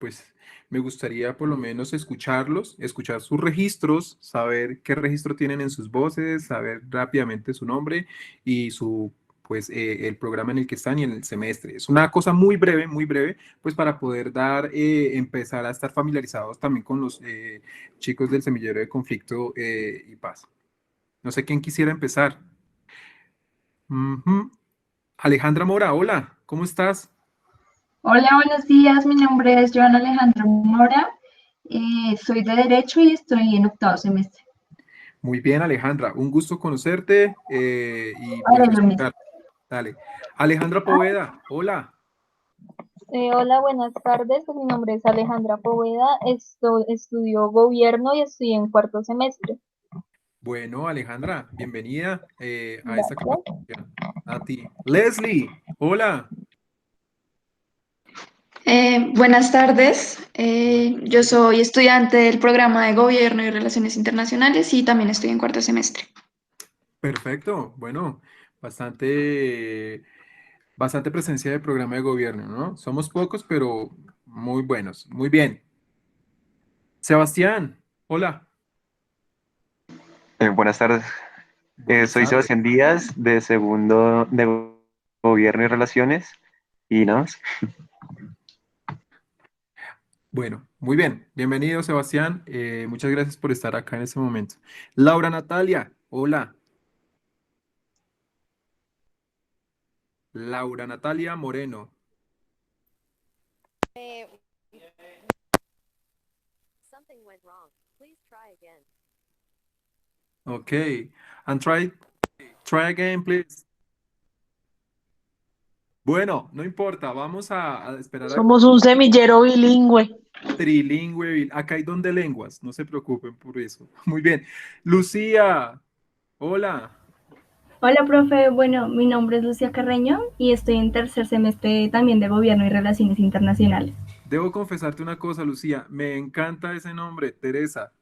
pues me gustaría por lo menos escucharlos, escuchar sus registros, saber qué registro tienen en sus voces, saber rápidamente su nombre y el programa en el que están y en el semestre. Es una cosa muy breve, pues para poder empezar a estar familiarizados también con los chicos del Semillero de Conflicto y Paz. No sé quién quisiera empezar. Ujú. Alejandra Mora, hola, ¿cómo estás? Hola, buenos días. Mi nombre es Joana Alejandro Mora. Soy de Derecho y estoy en octavo semestre. Muy bien, Alejandra, un gusto conocerte y pues Vale, lo mismo. escuchar. Dale. Alejandra Poveda, hola. Hola, buenas tardes. Mi nombre es Alejandra Poveda. Estudio gobierno y estoy en cuarto semestre. Bueno, Alejandra, bienvenida a esta Gracias. capacitación. A ti. Leslie, hola. Buenas tardes. Buenas Yo tardes. soy estudiante del programa de Gobierno y Relaciones Internacionales y también estoy en cuarto semestre. Perfecto. Bueno, bastante, bastante presencia de programa de gobierno, ¿no? Somos pocos, pero muy buenos. Muy bien. Sebastián, hola. Buenas tardes. Buenas Soy tardes. Sebastián Díaz, de segundo de Gobierno y Relaciones. Y nada más. Bueno, muy bien. Bienvenido, Sebastián. Muchas gracias por estar acá en este momento. Laura Natalia, hola. Laura Natalia Moreno. Ok. And try again, please. Bueno, no importa. Vamos a esperar a Somos un semillero bilingüe. trilingüe. Acá hay don de lenguas. No se preocupen por eso. Muy bien. Lucía, hola. Hola, profe. Bueno, mi nombre es Lucia Carreño y estoy en tercer semestre también de Gobierno y Relaciones Internacionales. Debo confesarte una cosa, Lucía. Me encanta ese nombre, Teresa.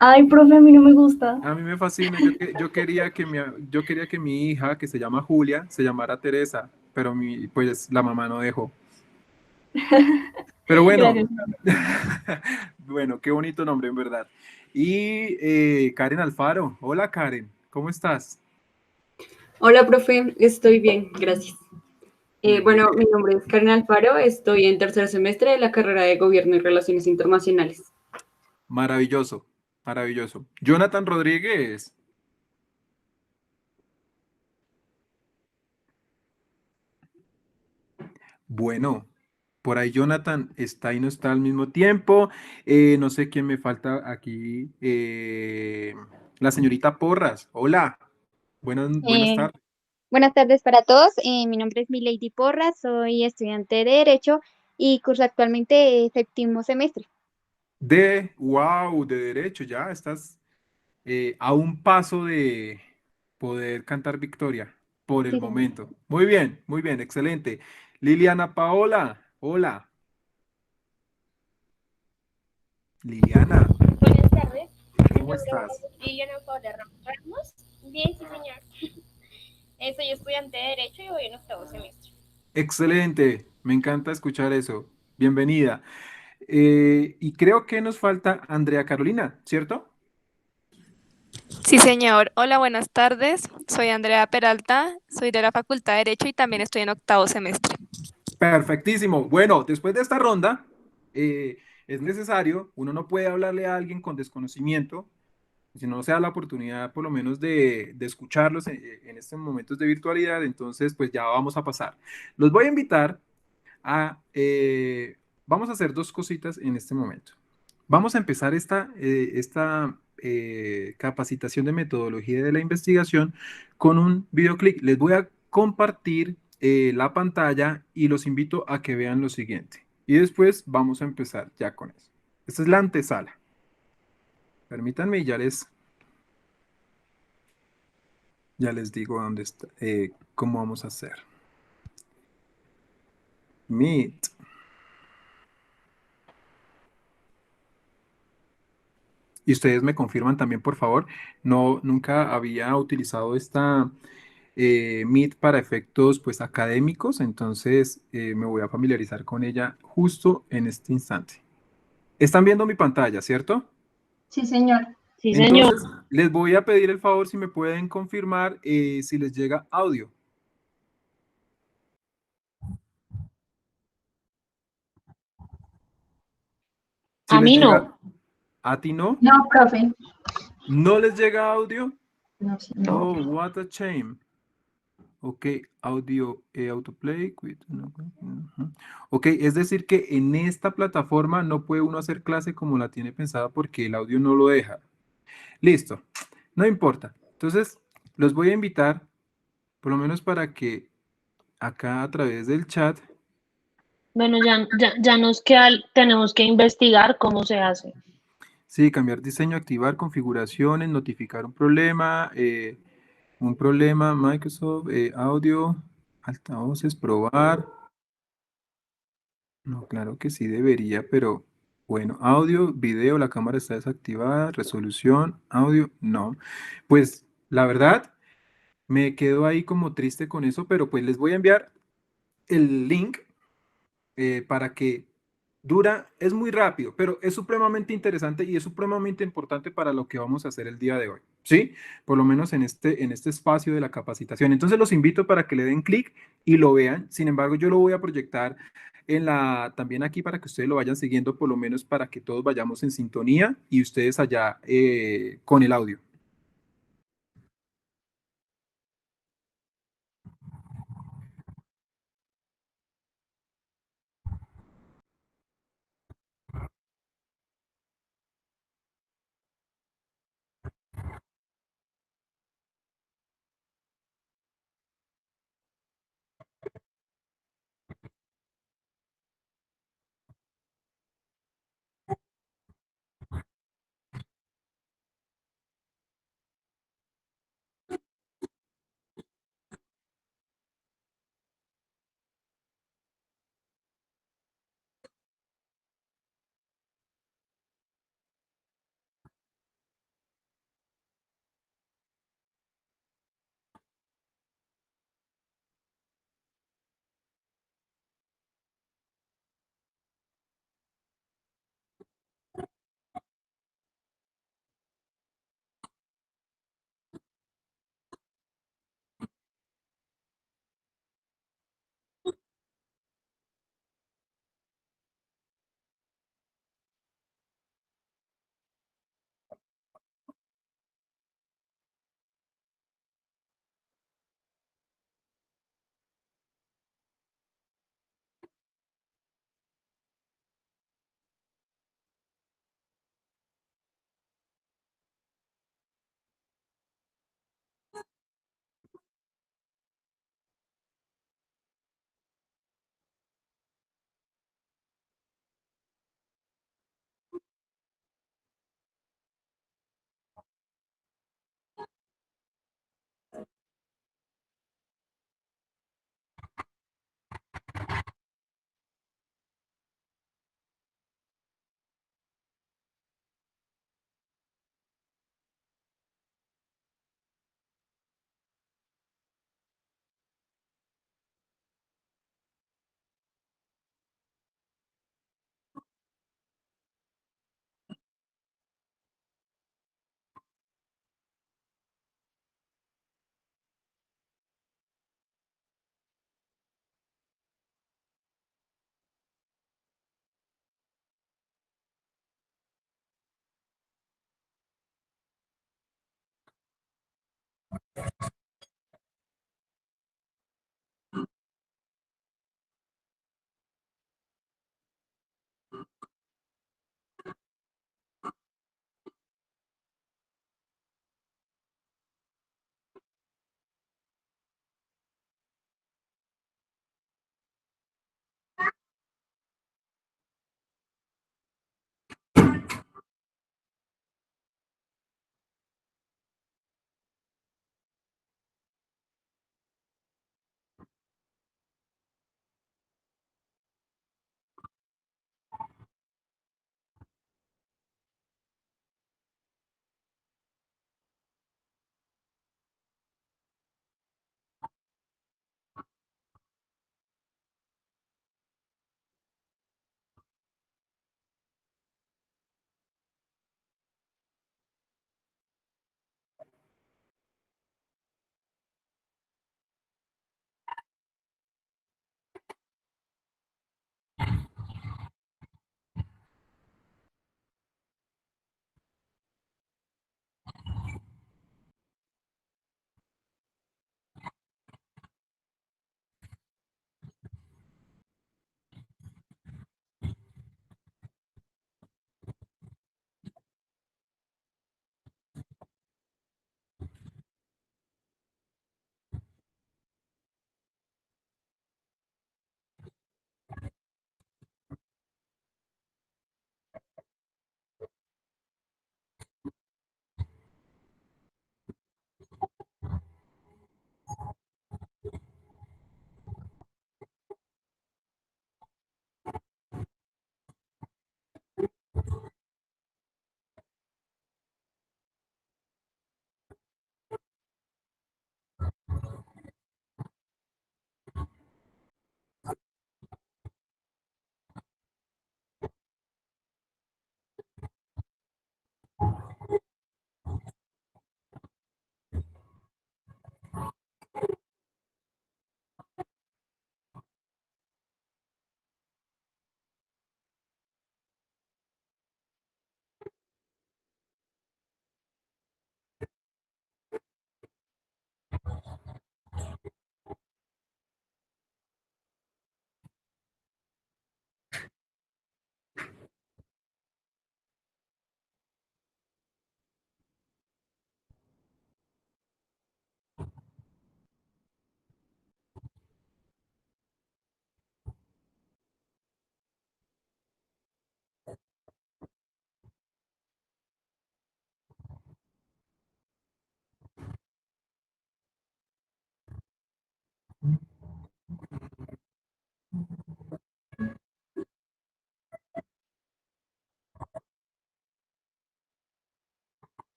Ay, profe, a mí no me gusta. A mí me fascina. Yo quería que mi hija, que se llama Julia, se llamara Teresa, pero pues la mamá no dejó. Pero bueno, Gracias, profe. bueno, qué bonito nombre en verdad. Y Karen Alfaro. Hola Karen, ¿cómo estás? Hola, profe, estoy bien, gracias. Muy bien. Bueno, mi nombre es Karen Alfaro, estoy en tercer semestre de la carrera de Gobierno y Relaciones Internacionales. Maravilloso, maravilloso. Jonathan Rodríguez. Bueno, por ahí Jonathan está y no está al mismo tiempo. No sé quién me falta aquí. La señorita Porras. Hola, buenas Eh, tardes. Buenas tardes para todos. Mi nombre es Milady Porras, soy estudiante de Derecho y curso actualmente séptimo semestre. Wow, de derecho, ya estás a un paso de poder cantar victoria por el Sí, señor. momento. muy bien, excelente. Liliana Paola, hola. Liliana, Buenas tardes, mi ¿cómo nombre estás? es Liliana Paula Ramos. Bien, sí, señor. Soy estudiante de Derecho y voy en octavo semestre. Excelente, me encanta escuchar eso. Bienvenida. Y creo que nos falta Andrea Carolina, ¿cierto? Sí, señor. Hola, buenas tardes. Soy Andrea Peralta, soy de la Facultad de Derecho y también estoy en octavo semestre. Perfectísimo. Bueno, después de esta ronda, es necesario, uno no puede hablarle a alguien con desconocimiento, si no se da la oportunidad por lo menos de escucharlos en estos momentos de virtualidad, entonces pues ya vamos a pasar. Los voy a invitar vamos a hacer dos cositas en este momento. Vamos a empezar esta capacitación de metodología de la investigación con un videoclip. Les voy a compartir la pantalla y los invito a que vean lo siguiente. Y después vamos a empezar ya con eso. Esta es la antesala. Permítanme y ya les digo dónde está, cómo vamos a hacer. Meet. Y ustedes me confirman también, por favor. No, nunca había utilizado Meet para efectos pues académicos, entonces me voy a familiarizar con ella justo en este instante. Están viendo mi pantalla, ¿cierto? Sí, señor. Sí, señor. Entonces, les voy a pedir el favor si me pueden confirmar si les llega audio. Si A les mí llega, no. a ti no, No, profe. no les llega audio. No, señor. Oh, what a shame. Ok, audio, autoplay. Ujú. Ok, es decir que en esta plataforma no puede uno hacer clase como la tiene pensada porque el audio no lo deja. Listo, no importa. Entonces, los voy a invitar, por lo menos para que acá a través del chat. Bueno, ya nos queda, tenemos que investigar cómo se hace. Sí, cambiar diseño, activar configuraciones, notificar un problema, Microsoft, audio, altavoces, probar. No, claro que sí debería, pero bueno, audio, video, la cámara está desactivada, resolución, audio, no. Pues la verdad, me quedo ahí como triste con eso, pero pues les voy a enviar el link para que es muy rápido, pero es supremamente interesante y es supremamente importante para lo que vamos a hacer el día de hoy, ¿sí? Por lo menos en este espacio de la capacitación. Entonces los invito para que le den clic y lo vean. Sin embargo, yo lo voy a proyectar también aquí para que ustedes lo vayan siguiendo, por lo menos para que todos vayamos en sintonía y ustedes allá con el audio.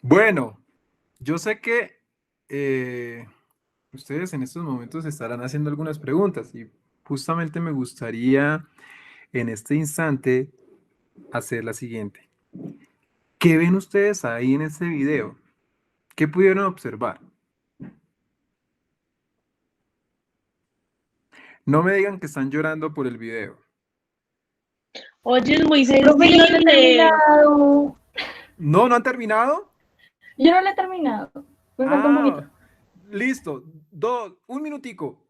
Bueno, yo sé que ustedes en estos momentos estarán haciendo algunas preguntas y justamente me gustaría en este instante hacer la siguiente. ¿Qué ven ustedes ahí en este video? ¿Qué pudieron observar? No me digan que están llorando por el video. Oye, es muy Profe, yo sencillo no he de leer. terminado. ¿No, no han terminado? Yo no lo he terminado. Me falta un poquito. Ah, listo. Un minutico.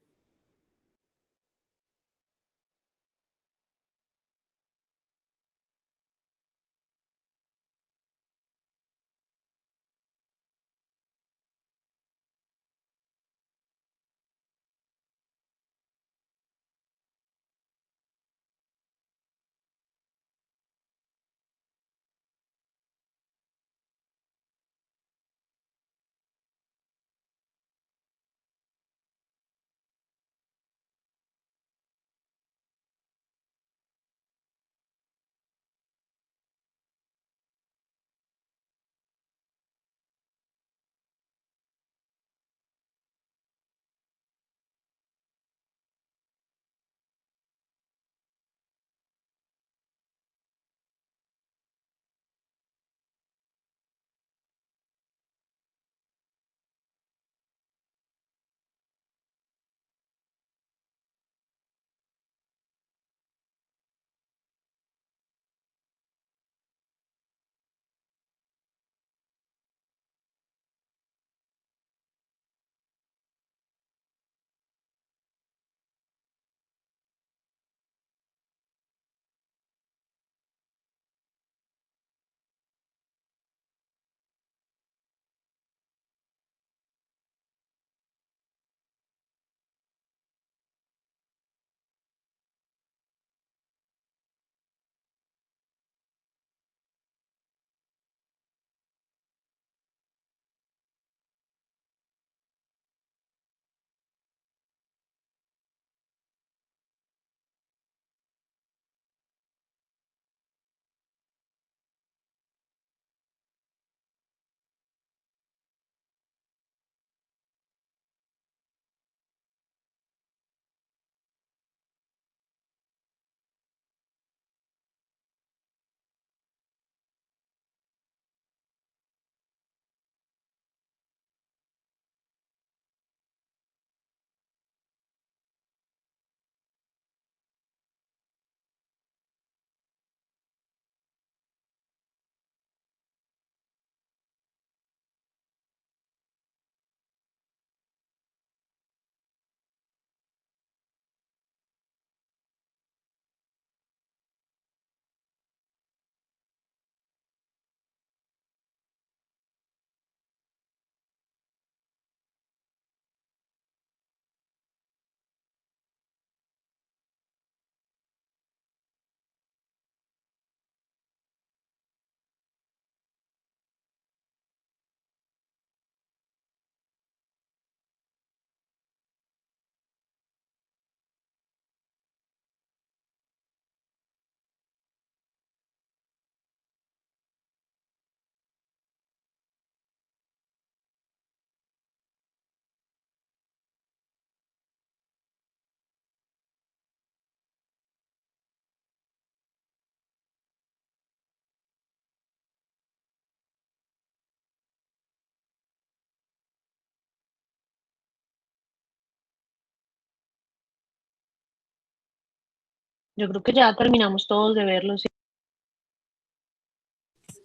Yo creo que ya terminamos todos de verlo, ¿sí?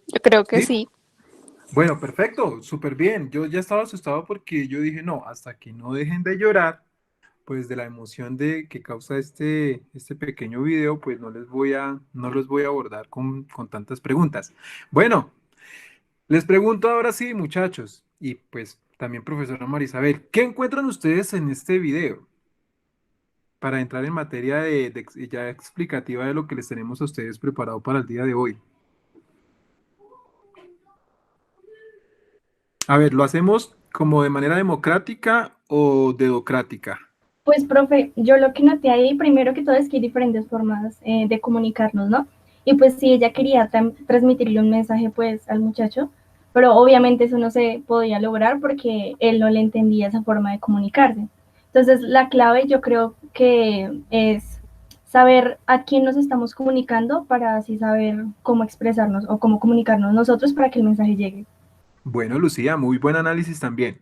Yo creo que ¿Sí? sí. Bueno, perfecto, súper bien. Yo ya estaba asustado porque yo dije, no, hasta que no dejen de llorar, pues de la emoción de que causa este pequeño video, pues no los voy a abordar con tantas preguntas. Bueno, les pregunto ahora sí, muchachos, y pues también profesora Marisabel, ¿qué encuentran ustedes en este video? Para entrar en materia ya explicativa de lo que les tenemos a ustedes preparado para el día de hoy. A ver, ¿lo hacemos como de manera democrática o dedocrática? Pues, profe, yo lo que noté ahí, primero que todo, es que hay diferentes formas de comunicarnos, ¿no? Y pues sí, ella quería transmitirle un mensaje, pues, al muchacho, pero obviamente eso no se podía lograr porque él no le entendía esa forma de comunicarse. Entonces, la clave yo creo que es saber a quién nos estamos comunicando para así saber cómo expresarnos o cómo comunicarnos nosotros para que el mensaje llegue. Bueno, Lucía, muy buen análisis también.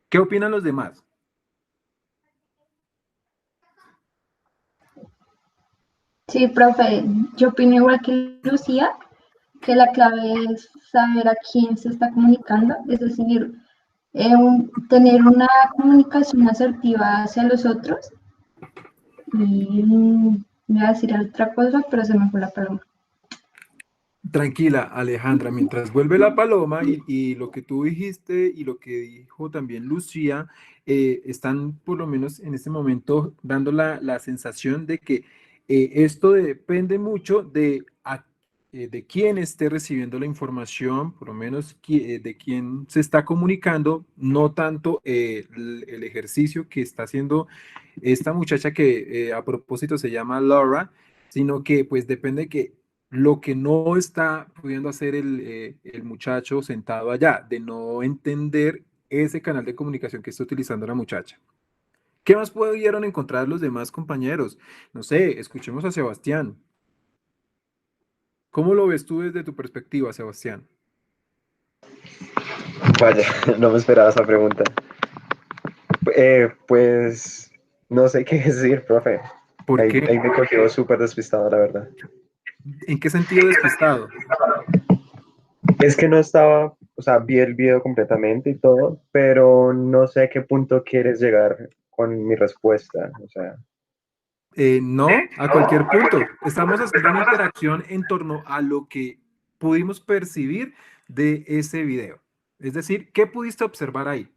¿Qué opinan los demás? Sí, profe, yo opino igual que Lucía, que la clave es saber a quién se está comunicando, es decir, tener una comunicación asertiva hacia los otros. Y me iba a decir otra cosa, pero se me fue la paloma. Tranquila, Alejandra, mientras vuelve la paloma y lo que tú dijiste y lo que dijo también Lucía, están por lo menos en este momento dando la sensación de que esto depende mucho de quién esté recibiendo la información, por lo menos de quién se está comunicando, no tanto el ejercicio que está haciendo esta muchacha que a propósito se llama Laura, sino que pues depende que lo que no está pudiendo hacer el muchacho sentado allá, de no entender ese canal de comunicación que está utilizando la muchacha. ¿Qué más pudieron encontrar los demás compañeros? No sé, escuchemos a Sebastián. ¿Cómo lo ves tú desde tu perspectiva, Sebastián? Vaya, no me esperaba esa pregunta. Pues no sé qué decir, profe. ¿Por Ahí qué? me cogió súper despistado, la verdad. ¿En qué sentido despistado? Es que no estaba, o sea, vi el video completamente y todo, pero no sé a qué punto quieres llegar con mi respuesta. O sea, No, a cualquier punto. Estamos haciendo una interacción en torno a lo que pudimos percibir de ese video. Es decir, ¿qué pudiste observar ahí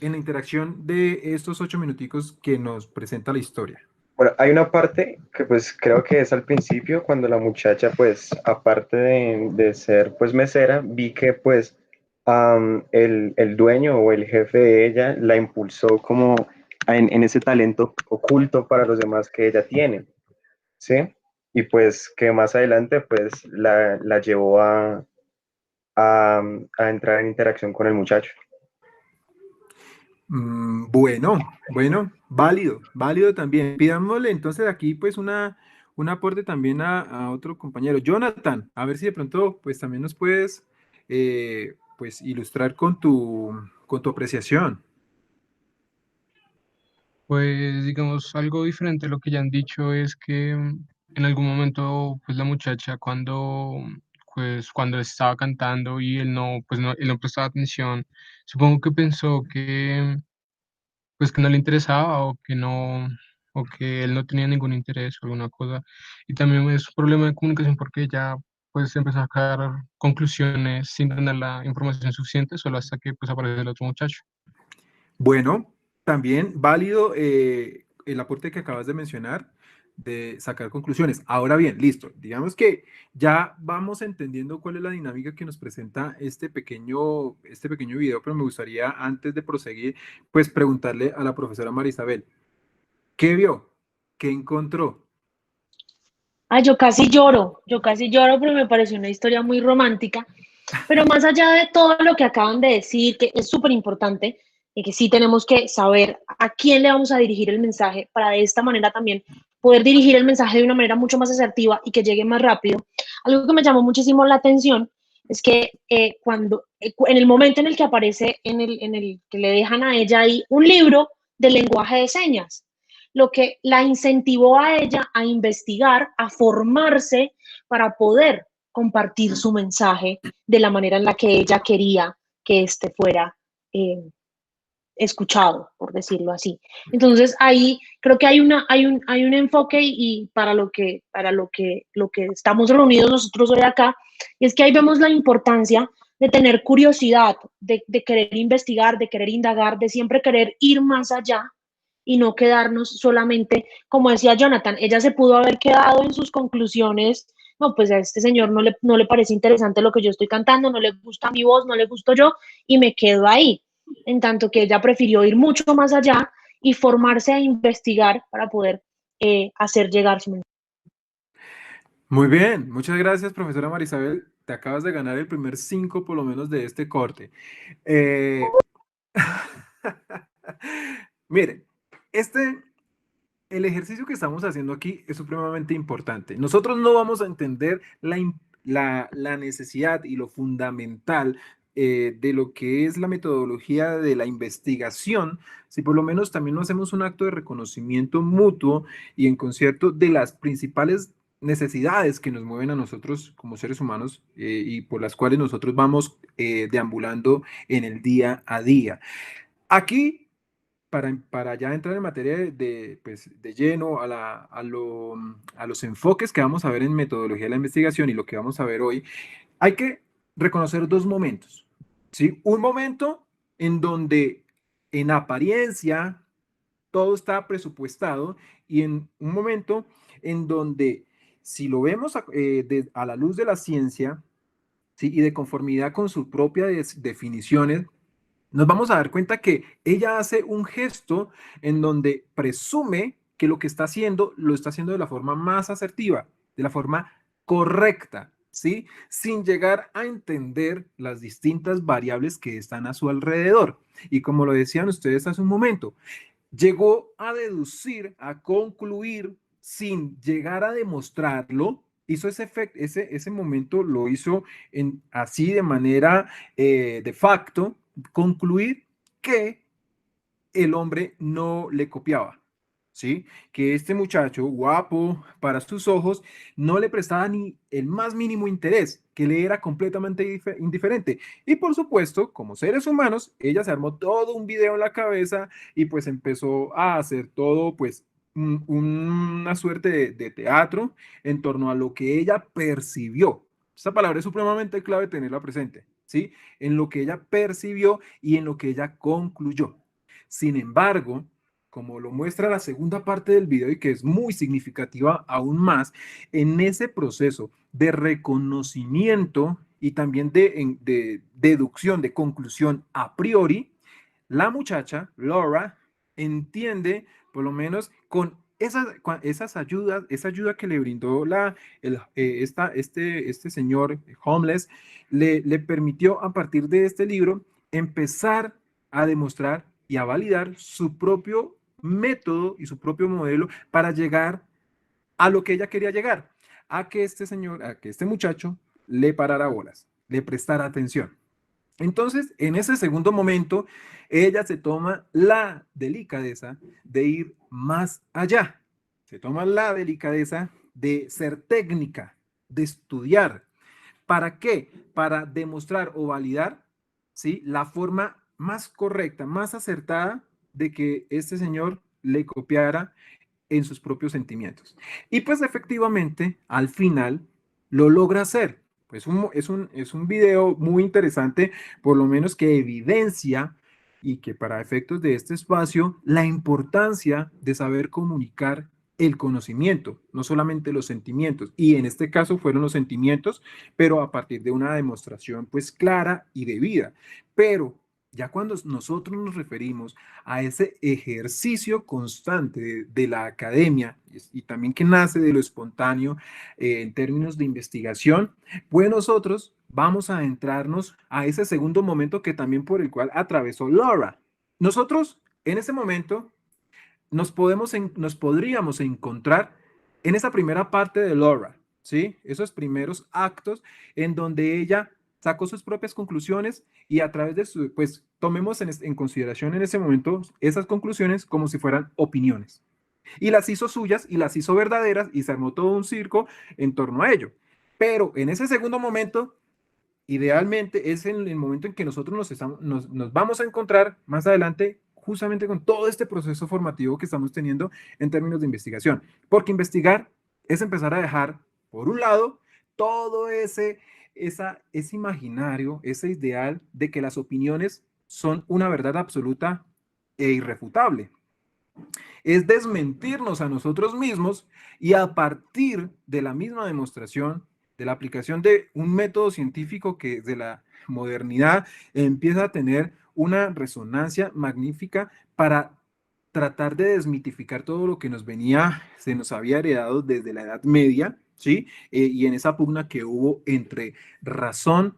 en la interacción de estos 8 minuticos que nos presenta la historia? bueno, hay una parte que pues creo que es al principio, cuando la muchacha pues aparte de ser pues mesera, vi que pues el dueño o el jefe de ella la impulsó como en ese talento oculto para los demás que ella tiene, ¿sí? Y pues que más adelante pues la llevó a entrar en interacción con el muchacho. Bueno, válido también. Pidámosle entonces aquí pues un aporte también a otro compañero. Jonathan, a ver si de pronto pues también nos puedes pues ilustrar con tu apreciación. Pues digamos, algo diferente a lo que ya han dicho es que en algún momento, pues la muchacha cuando estaba cantando y él no prestaba atención, supongo que pensó que, pues que no le interesaba o que él no tenía ningún interés o alguna cosa. Y también es un problema de comunicación porque ella pues empezó a sacar conclusiones sin tener la información suficiente, solo hasta que pues aparece el otro muchacho. Bueno, también válido el aporte que acabas de mencionar de sacar conclusiones. Ahora bien, listo. Digamos que ya vamos entendiendo cuál es la dinámica que nos presenta este pequeño video, pero me gustaría antes de proseguir, pues preguntarle a la profesora Marisabel, ¿qué vio? ¿Qué encontró? Ay, yo casi lloro porque me pareció una historia muy romántica, pero más allá de todo lo que acaban de decir, que es súper importante, y que sí tenemos que saber a quién le vamos a dirigir el mensaje para de esta manera también poder dirigir el mensaje de una manera mucho más asertiva y que llegue más rápido. Algo que me llamó muchísimo la atención es que en el momento en el que aparece, en el que le dejan a ella ahí un libro de lenguaje de señas, lo que la incentivó a ella a investigar, a formarse para poder compartir su mensaje de la manera en la que ella quería que este fuera escuchado, por decirlo así. Entonces ahí creo que hay un enfoque y lo que estamos reunidos nosotros hoy acá, es que ahí vemos la importancia de tener curiosidad, de querer investigar, de querer indagar, de siempre querer ir más allá y no quedarnos solamente, como decía Jonathan, ella se pudo haber quedado en sus conclusiones. No, pues a este señor no le parece interesante lo que yo estoy cantando, no le gusta mi voz, no le gusto yo, y me quedo ahí. En tanto que ella prefirió ir mucho más allá y formarse a investigar para poder hacer llegar su mensaje. Muy bien, muchas gracias, profesora Marisabel. Te acabas de ganar el primer 5 por lo menos de este corte. Miren, el ejercicio que estamos haciendo aquí es supremamente importante. Nosotros no vamos a entender la necesidad y lo fundamental de lo que es la metodología de la investigación, si por lo menos también no hacemos un acto de reconocimiento mutuo y en concierto de las principales necesidades que nos mueven a nosotros como seres humanos y por las cuales nosotros vamos deambulando en el día a día. Aquí, para ya entrar en materia pues, de lleno a los enfoques que vamos a ver en metodología de la investigación y lo que vamos a ver hoy, hay que reconocer dos momentos, ¿sí? Un momento en donde en apariencia todo está presupuestado y en un momento en donde si lo vemos a la luz de la ciencia, ¿sí? Y de conformidad con sus propias definiciones, nos vamos a dar cuenta que ella hace un gesto en donde presume que lo que está haciendo lo está haciendo de la forma más asertiva, de la forma correcta, ¿sí? Sin llegar a entender las distintas variables que están a su alrededor. Y como lo decían ustedes hace un momento, llegó a deducir, a concluir, sin llegar a demostrarlo. Hizo ese momento, lo hizo así de manera de facto, concluir que el hombre no le copiaba, ¿sí? Que este muchacho, guapo para sus ojos, no le prestaba ni el más mínimo interés, que le era completamente indiferente. Y por supuesto, como seres humanos, ella se armó todo un video en la cabeza y pues empezó a hacer todo, pues, una suerte de teatro en torno a lo que ella percibió. Esta palabra es supremamente clave tenerla presente, ¿sí? En lo que ella percibió y en lo que ella concluyó. Sin embargo, como lo muestra la segunda parte del video y que es muy significativa aún más, en ese proceso de reconocimiento y también de deducción, de conclusión a priori, la muchacha, Laura, entiende, por lo menos con esas ayudas, esa ayuda que le brindó este señor homeless, le permitió a partir de este libro empezar a demostrar y a validar su propio método y su propio modelo para llegar a lo que ella quería llegar, a que este muchacho le parara bolas, le prestara atención. Entonces, en ese segundo momento, ella se toma la delicadeza de ir más allá. Se toma la delicadeza de ser técnica, de estudiar. ¿Para qué? Para demostrar o validar, ¿sí?, la forma más correcta, más acertada de que este señor le copiara en sus propios sentimientos. Y pues efectivamente, al final, lo logra hacer. Pues es un video muy interesante, por lo menos que evidencia y que para efectos de este espacio, la importancia de saber comunicar el conocimiento, no solamente los sentimientos. Y en este caso fueron los sentimientos, pero a partir de una demostración pues clara y debida. Pero ya cuando nosotros nos referimos a ese ejercicio constante de la academia y también que nace de lo espontáneo en términos de investigación, pues nosotros vamos a adentrarnos a ese segundo momento que también por el cual atravesó Laura. Nosotros en ese momento nos podríamos encontrar en esa primera parte de Laura, ¿sí? Esos primeros actos en donde ella sacó sus propias conclusiones y a través de pues tomemos en consideración en ese momento esas conclusiones como si fueran opiniones. Y las hizo suyas y las hizo verdaderas y se armó todo un circo en torno a ello. Pero en ese segundo momento, idealmente es en el momento en que nosotros nos vamos a encontrar más adelante justamente con todo este proceso formativo que estamos teniendo en términos de investigación. Porque investigar es empezar a dejar, por un lado, todo ese imaginario, ese ideal de que las opiniones son una verdad absoluta e irrefutable. Es desmentirnos a nosotros mismos y a partir de la misma demostración, de la aplicación de un método científico que desde la modernidad empieza a tener una resonancia magnífica para tratar de desmitificar todo lo que se nos había heredado desde la Edad Media, ¿sí? Y en esa pugna que hubo entre razón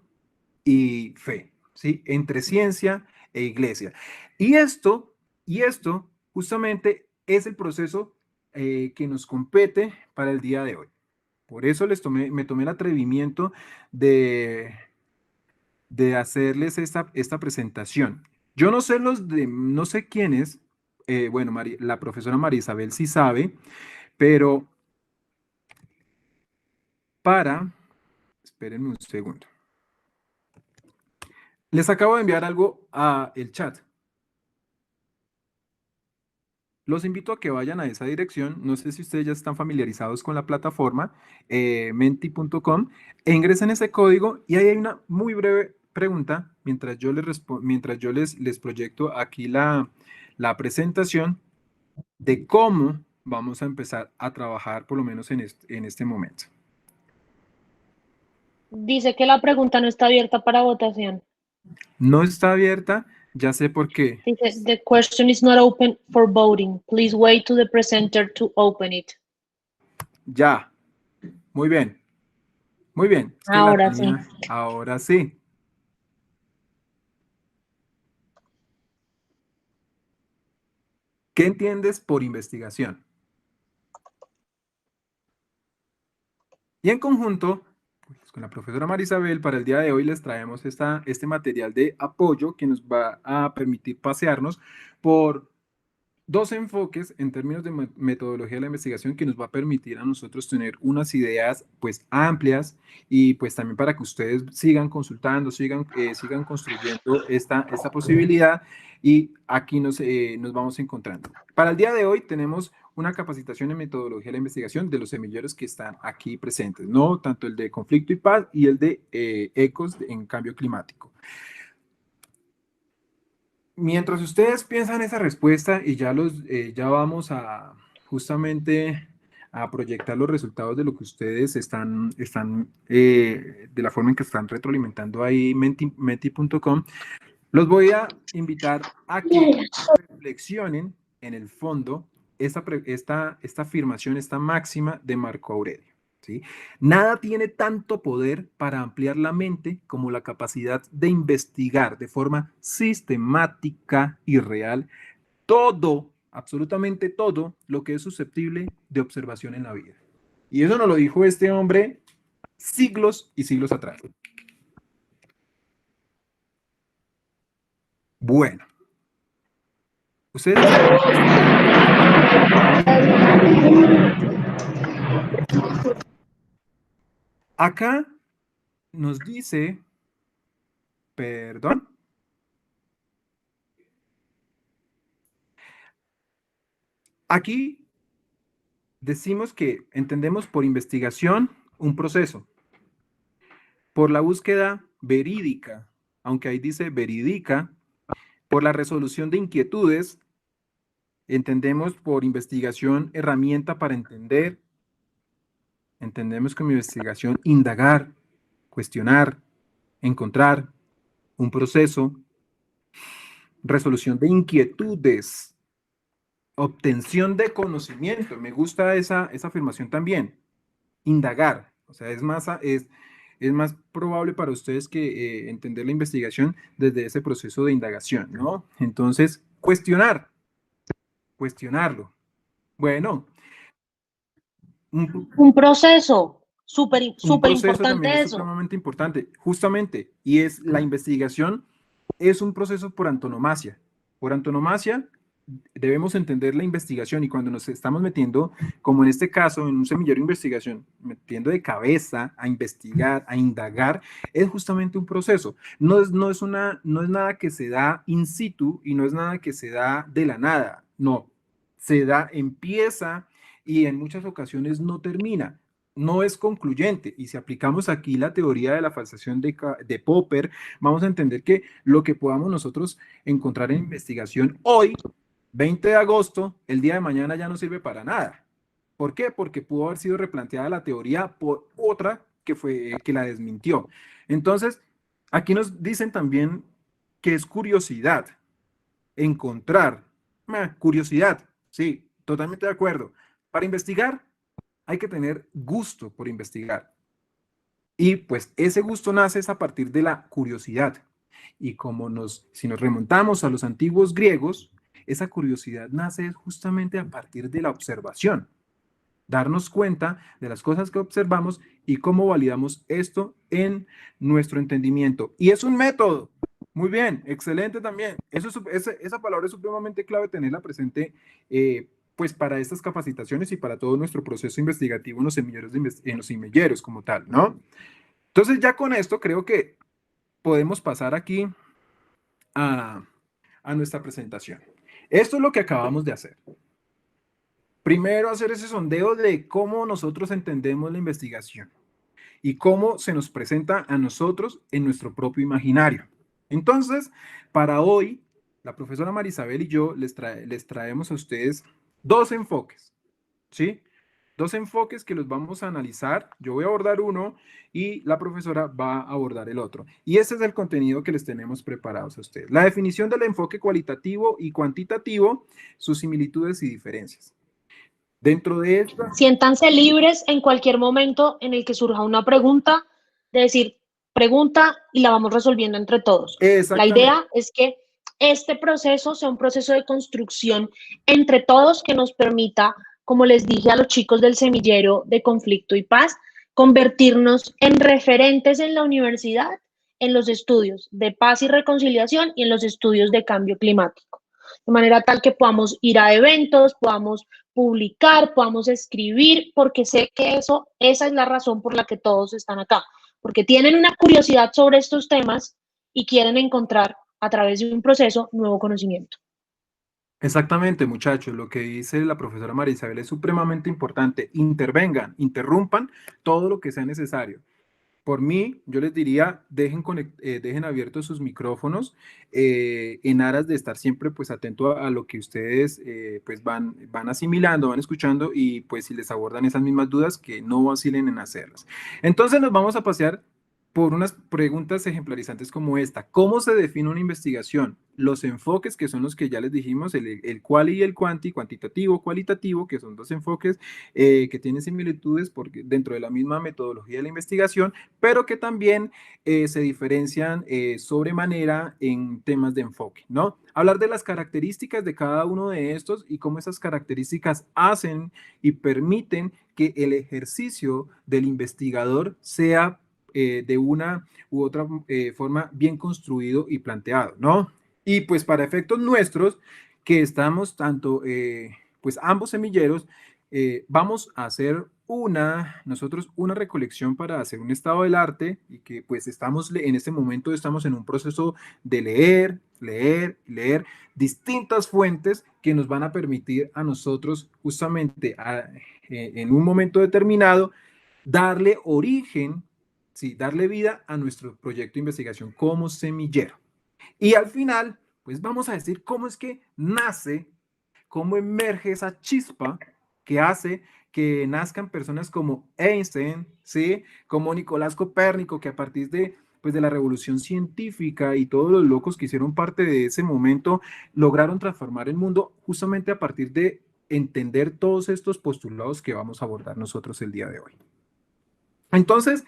y fe, ¿sí? Entre ciencia e iglesia. Y esto justamente es el proceso que nos compete para el día de hoy. Por eso me tomé el atrevimiento de hacerles esta presentación. Yo no sé no sé quiénes, bueno, la profesora María Isabel sí sabe, pero espérenme un segundo. Les acabo de enviar algo a el chat. Los invito a que vayan a esa dirección. No sé si ustedes ya están familiarizados con la plataforma menti.com e ingresen ese código y ahí hay una muy breve pregunta mientras yo les proyecto aquí la presentación de cómo vamos a empezar a trabajar por lo menos en este momento. Dice que la pregunta no está abierta para votación. No está abierta, ya sé por qué. Dice, the question is not open for voting. Please wait to the presenter to open it. Ya, muy bien. Muy bien. Es que ahora sí. Ahora sí. ¿Qué entiendes por investigación? Y en conjunto, pues, con la profesora María Isabel, para el día de hoy les traemos este material de apoyo que nos va a permitir pasearnos por dos enfoques en términos de metodología de la investigación que nos va a permitir a nosotros tener unas ideas pues amplias y pues también para que ustedes sigan consultando, sigan construyendo esta posibilidad y aquí nos vamos encontrando. Para el día de hoy tenemos una capacitación en metodología de la investigación de los semilleros que están aquí presentes, ¿no? Tanto el de conflicto y paz y el de ecos en cambio climático. Mientras ustedes piensan esa respuesta y ya vamos a justamente a proyectar los resultados de lo que ustedes están de la forma en que están retroalimentando ahí menti.com, los voy a invitar a que reflexionen en el fondo esta afirmación, esta máxima de Marco Aurelio. ¿Sí? Nada tiene tanto poder para ampliar la mente como la capacidad de investigar de forma sistemática y real todo, absolutamente todo, lo que es susceptible de observación en la vida. Y eso nos lo dijo este hombre siglos y siglos atrás. Bueno. Ustedes... Acá nos dice, perdón. Aquí decimos que entendemos por investigación un proceso, por la búsqueda verídica, aunque ahí dice verídica, por la resolución de inquietudes, entendemos por investigación herramienta para entender, entendemos como investigación indagar, cuestionar, encontrar, un proceso, resolución de inquietudes, obtención de conocimiento. Me gusta esa afirmación también. Indagar. O sea, es más probable para ustedes que entender la investigación desde ese proceso de indagación, ¿no? Entonces, cuestionarlo. Bueno. Un proceso súper importante es eso. Supremamente importante, justamente. Y es la investigación es un proceso por antonomasia. Por antonomasia, debemos entender la investigación, y cuando nos estamos metiendo, como en este caso, en un semillero de investigación, metiendo de cabeza a investigar, a indagar, es justamente un proceso. No es nada que se da in situ y no es nada que se da de la nada. No, se da, empieza y en muchas ocasiones no termina. No es concluyente, y si aplicamos aquí la teoría de la falsación de Popper, vamos a entender que lo que podamos nosotros encontrar en investigación hoy, 20 de agosto, el día de mañana ya no sirve para nada. ¿Por qué? Porque pudo haber sido replanteada la teoría por otra que la desmintió. Entonces, aquí nos dicen también que es curiosidad, encontrar, curiosidad, sí, totalmente de acuerdo. Para investigar hay que tener gusto por investigar. Y pues ese gusto nace a partir de la curiosidad. Y si nos remontamos a los antiguos griegos, esa curiosidad nace justamente a partir de la observación. Darnos cuenta de las cosas que observamos y cómo validamos esto en nuestro entendimiento. Y es un método. Muy bien, excelente también. Esa palabra es supremamente clave tenerla presente pues para estas capacitaciones y para todo nuestro proceso investigativo en los semilleros como tal, ¿no? Entonces ya con esto creo que podemos pasar aquí a nuestra presentación. Esto es lo que acabamos de hacer. Primero, hacer ese sondeo de cómo nosotros entendemos la investigación y cómo se nos presenta a nosotros en nuestro propio imaginario. Entonces, para hoy, la profesora Marisabel y yo les traemos a ustedes dos enfoques, ¿sí? Dos enfoques que los vamos a analizar. Yo voy a abordar uno y la profesora va a abordar el otro. Y ese es el contenido que les tenemos preparados a ustedes. La definición del enfoque cualitativo y cuantitativo, sus similitudes y diferencias. Dentro de esta... Siéntanse libres en cualquier momento en el que surja una pregunta, de decir pregunta y la vamos resolviendo entre todos. La idea es que este proceso sea un proceso de construcción entre todos que nos permita, como les dije a los chicos del semillero de conflicto y paz, convertirnos en referentes en la universidad, en los estudios de paz y reconciliación y en los estudios de cambio climático. De manera tal que podamos ir a eventos, podamos publicar, podamos escribir, porque sé que esa es la razón por la que todos están acá, porque tienen una curiosidad sobre estos temas y quieren encontrar a través de un proceso nuevo conocimiento. Exactamente, muchachos, lo que dice la profesora María Isabel es supremamente importante. Intervengan, interrumpan todo lo que sea necesario. Por mí, yo les diría, dejen abiertos sus micrófonos en aras de estar siempre pues atento a lo que ustedes pues van asimilando, van escuchando, y pues si les abordan esas mismas dudas, que no vacilen en hacerlas. Entonces nos vamos a pasear por unas preguntas ejemplarizantes como esta. ¿Cómo se define una investigación? Los enfoques, que son los que ya les dijimos, el quali y el quanti, cuantitativo, cualitativo, que son dos enfoques que tienen similitudes dentro de la misma metodología de la investigación, pero que también se diferencian sobremanera en temas de enfoque, ¿no? Hablar de las características de cada uno de estos y cómo esas características hacen y permiten que el ejercicio del investigador sea de una u otra forma bien construido y planteado, ¿no? Y pues para efectos nuestros, que estamos tanto, pues ambos semilleros, vamos a hacer nosotros una recolección para hacer un estado del arte, y que pues en este momento estamos en un proceso de leer distintas fuentes que nos van a permitir a nosotros justamente en un momento determinado darle origen, sí, darle vida a nuestro proyecto de investigación como semillero. Y al final, pues vamos a decir cómo es que nace, cómo emerge esa chispa que hace que nazcan personas como Einstein, ¿sí? Como Nicolás Copérnico, que a partir de la revolución científica y todos los locos que hicieron parte de ese momento, lograron transformar el mundo justamente a partir de entender todos estos postulados que vamos a abordar nosotros el día de hoy. Entonces,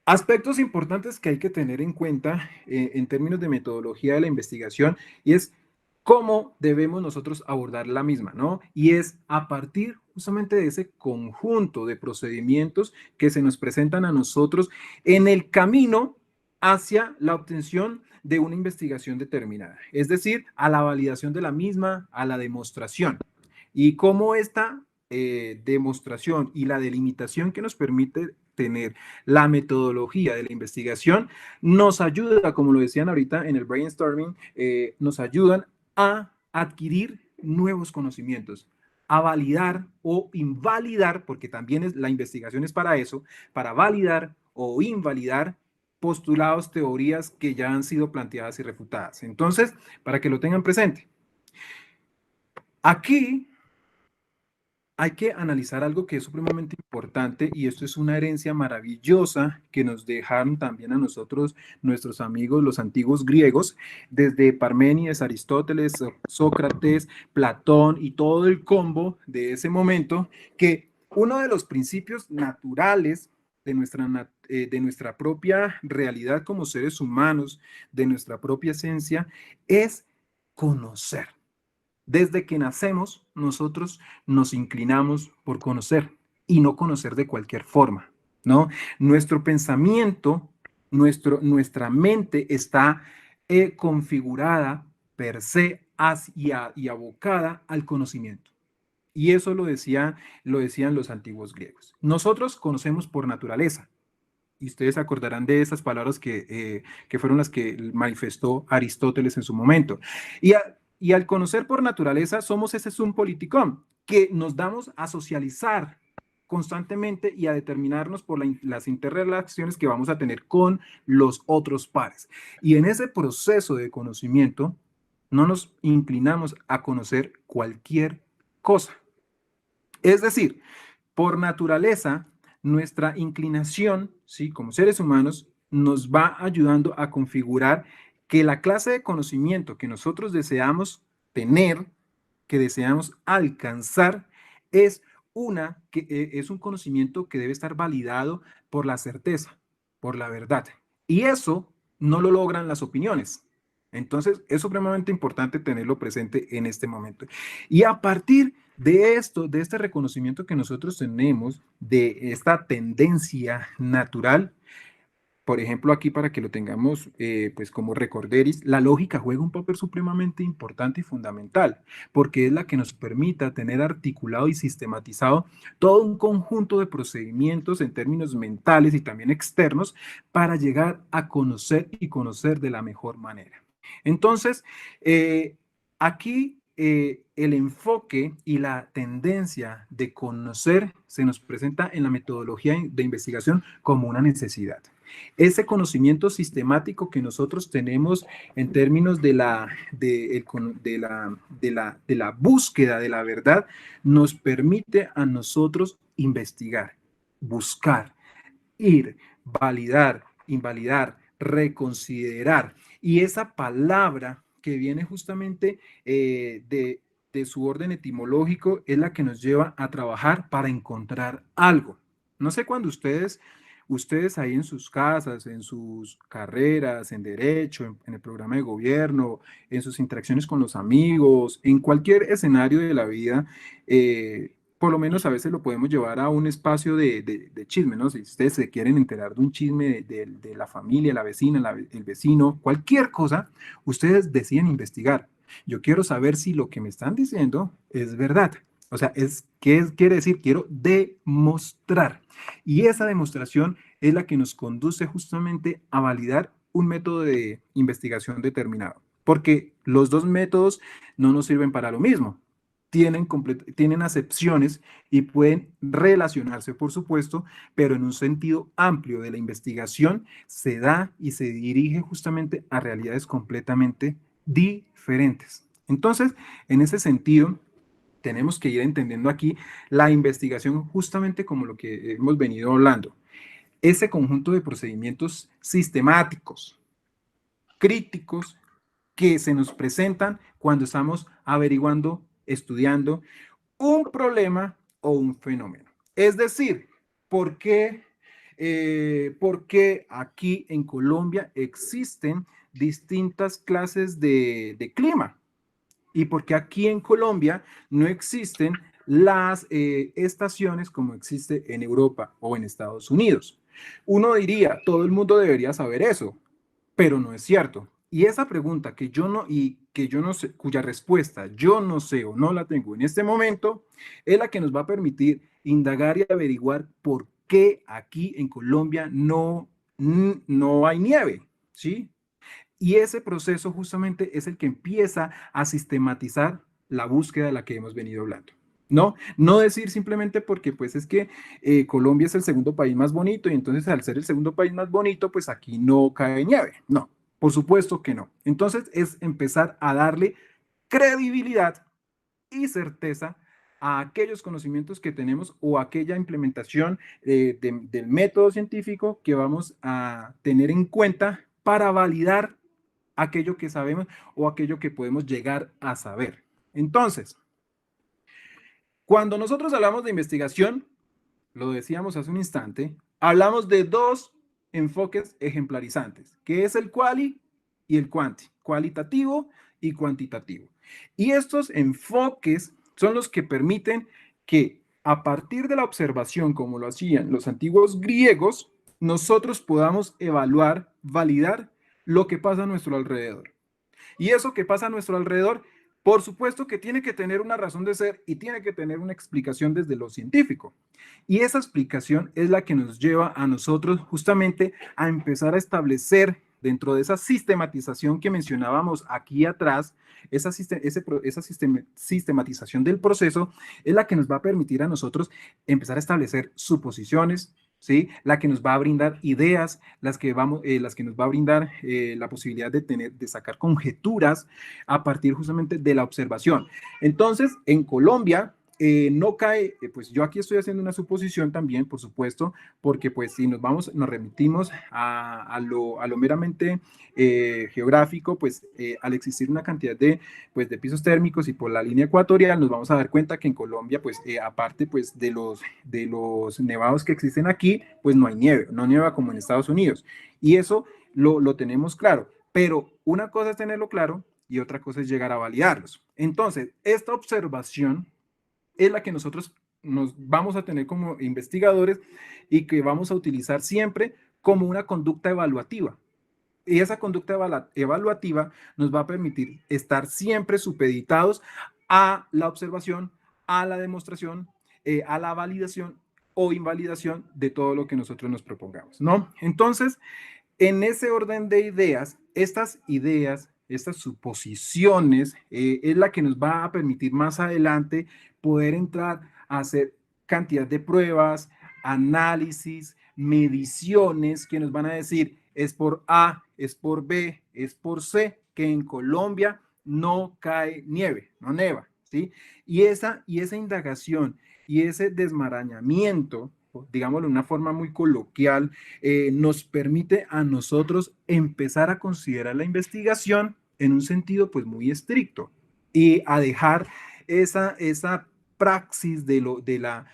aspectos importantes que hay que tener en cuenta en términos de metodología de la investigación, y es cómo debemos nosotros abordar la misma, ¿no? Y es a partir justamente de ese conjunto de procedimientos que se nos presentan a nosotros en el camino hacia la obtención de una investigación determinada, es decir, a la validación de la misma, a la demostración. Y cómo esta demostración y la delimitación que nos permite tener la metodología de la investigación nos ayuda, como lo decían ahorita en el brainstorming, nos ayudan a adquirir nuevos conocimientos, a validar o invalidar, porque también la investigación es para eso, para validar o invalidar postulados, teorías que ya han sido planteadas y refutadas. Entonces, para que lo tengan presente. Aquí hay que analizar algo que es supremamente importante y esto es una herencia maravillosa que nos dejaron también a nosotros, nuestros amigos, los antiguos griegos, desde Parménides, Aristóteles, Sócrates, Platón y todo el combo de ese momento, que uno de los principios naturales de nuestra propia realidad como seres humanos, de nuestra propia esencia, es conocer. Desde que nacemos, nosotros nos inclinamos por conocer y no conocer de cualquier forma, ¿no? Nuestro pensamiento, nuestra mente está configurada per se y abocada al conocimiento. Y eso lo decían los antiguos griegos. Nosotros conocemos por naturaleza. Y ustedes acordarán de esas palabras que fueron las que manifestó Aristóteles en su momento. Y al conocer por naturaleza, somos ese sum politicum, que nos damos a socializar constantemente y a determinarnos por las interrelaciones que vamos a tener con los otros pares. Y en ese proceso de conocimiento, no nos inclinamos a conocer cualquier cosa. Es decir, por naturaleza, nuestra inclinación, ¿sí?, como seres humanos, nos va ayudando a configurar que la clase de conocimiento que nosotros deseamos tener, que deseamos alcanzar, es un conocimiento que debe estar validado por la certeza, por la verdad. Y eso no lo logran las opiniones. Entonces, es supremamente importante tenerlo presente en este momento. Y a partir de esto, de este reconocimiento que nosotros tenemos, de esta tendencia natural, por ejemplo, aquí para que lo tengamos pues como recorderis, la lógica juega un papel supremamente importante y fundamental, porque es la que nos permita tener articulado y sistematizado todo un conjunto de procedimientos en términos mentales y también externos para llegar a conocer y conocer de la mejor manera. Entonces, aquí el enfoque y la tendencia de conocer se nos presenta en la metodología de investigación como una necesidad. Ese conocimiento sistemático que nosotros tenemos en términos de la búsqueda de la verdad nos permite a nosotros investigar, buscar, ir, validar, invalidar, reconsiderar. Y esa palabra que viene justamente de su orden etimológico es la que nos lleva a trabajar para encontrar algo. No sé cuándo ustedes ahí en sus casas, en sus carreras, en derecho, en el programa de gobierno, en sus interacciones con los amigos, en cualquier escenario de la vida, por lo menos a veces lo podemos llevar a un espacio de chisme, ¿no? Si ustedes se quieren enterar de un chisme de la familia, la vecina, el vecino, cualquier cosa, ustedes deciden investigar. Yo quiero saber si lo que me están diciendo es verdad. O sea, ¿qué quiere decir? Quiero demostrar. Y esa demostración es la que nos conduce justamente a validar un método de investigación determinado. Porque los dos métodos no nos sirven para lo mismo. Tienen acepciones y pueden relacionarse, por supuesto, pero en un sentido amplio de la investigación se da y se dirige justamente a realidades completamente diferentes. Entonces, en ese sentido, tenemos que ir entendiendo aquí la investigación justamente como lo que hemos venido hablando. Ese conjunto de procedimientos sistemáticos, críticos, que se nos presentan cuando estamos averiguando, estudiando un problema o un fenómeno. Es decir, ¿por qué aquí en Colombia existen distintas clases de clima? Y porque aquí en Colombia no existen las estaciones como existe en Europa o en Estados Unidos. Uno diría, todo el mundo debería saber eso, pero no es cierto. Y esa pregunta que yo no sé, cuya respuesta yo no sé o no la tengo en este momento, es la que nos va a permitir indagar y averiguar por qué aquí en Colombia no hay nieve, ¿sí? Y ese proceso justamente es el que empieza a sistematizar la búsqueda de la que hemos venido hablando. No decir simplemente porque pues es que Colombia es el segundo país más bonito y entonces al ser el segundo país más bonito pues aquí no cae nieve. No, por supuesto que no. Entonces es empezar a darle credibilidad y certeza a aquellos conocimientos que tenemos o aquella implementación del método científico que vamos a tener en cuenta para validar aquello que sabemos o aquello que podemos llegar a saber. Entonces, cuando nosotros hablamos de investigación, lo decíamos hace un instante, hablamos de dos enfoques ejemplarizantes, que es el quali y el quanti, cualitativo y cuantitativo. Y estos enfoques son los que permiten que a partir de la observación, como lo hacían los antiguos griegos, nosotros podamos evaluar, validar lo que pasa a nuestro alrededor. Y eso que pasa a nuestro alrededor, por supuesto que tiene que tener una razón de ser y tiene que tener una explicación desde lo científico. Y esa explicación es la que nos lleva a nosotros justamente a empezar a establecer dentro de esa sistematización que mencionábamos aquí atrás, esa sistematización del proceso es la que nos va a permitir a nosotros empezar a establecer suposiciones, ¿sí? La que nos va a brindar ideas, las que nos va a brindar la posibilidad de sacar conjeturas a partir justamente de la observación. Entonces, en Colombia, no cae, pues yo aquí estoy haciendo una suposición también, por supuesto, porque pues si nos remitimos a lo meramente geográfico, pues al existir una cantidad de pisos térmicos y por la línea ecuatorial, nos vamos a dar cuenta que en Colombia, pues aparte pues de los nevados que existen aquí, pues no hay nieve, no nieva como en Estados Unidos. Y eso lo tenemos claro, pero una cosa es tenerlo claro y otra cosa es llegar a validarlos. Entonces, esta observación es la que nosotros nos vamos a tener como investigadores y que vamos a utilizar siempre como una conducta evaluativa. Y esa conducta evaluativa nos va a permitir estar siempre supeditados a la observación, a la demostración, a la validación o invalidación de todo lo que nosotros nos propongamos, ¿no? Entonces, en ese orden de ideas, estas suposiciones, es la que nos va a permitir más adelante poder entrar a hacer cantidad de pruebas, análisis, mediciones que nos van a decir es por A, es por B, es por C, que en Colombia no cae nieve, no neva, ¿sí? Y esa indagación y ese desmarañamiento, digámoslo de una forma muy coloquial, nos permite a nosotros empezar a considerar la investigación en un sentido pues muy estricto y a dejar esa praxis de la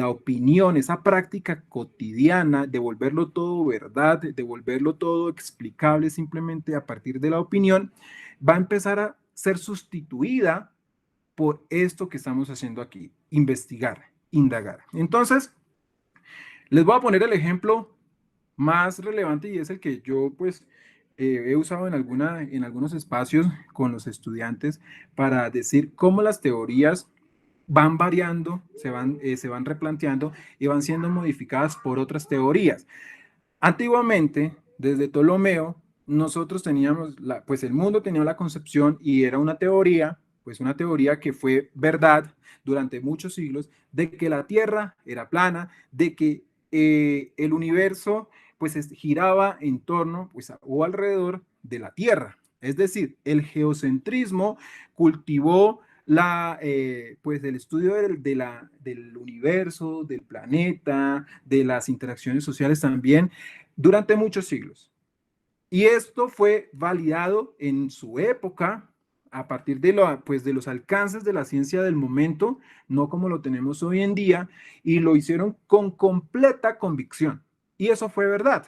opinión, esa práctica cotidiana de volverlo todo verdad, de volverlo todo explicable simplemente a partir de la opinión, va a empezar a ser sustituida por esto que estamos haciendo aquí, investigar, indagar. Entonces, les voy a poner el ejemplo más relevante y es el que yo pues he usado en algunos espacios con los estudiantes para decir cómo las teorías van variando, se van replanteando y van siendo modificadas por otras teorías. Antiguamente, desde Ptolomeo, nosotros teníamos, pues el mundo tenía la concepción y era una teoría, pues una teoría que fue verdad durante muchos siglos, de que la Tierra era plana, de que el universo pues giraba en torno pues, o alrededor de la Tierra. Es decir, el geocentrismo cultivó pues el estudio del universo, del planeta, de las interacciones sociales también, durante muchos siglos. Y esto fue validado en su época a partir de los alcances de la ciencia del momento, no como lo tenemos hoy en día, y lo hicieron con completa convicción. Y eso fue verdad.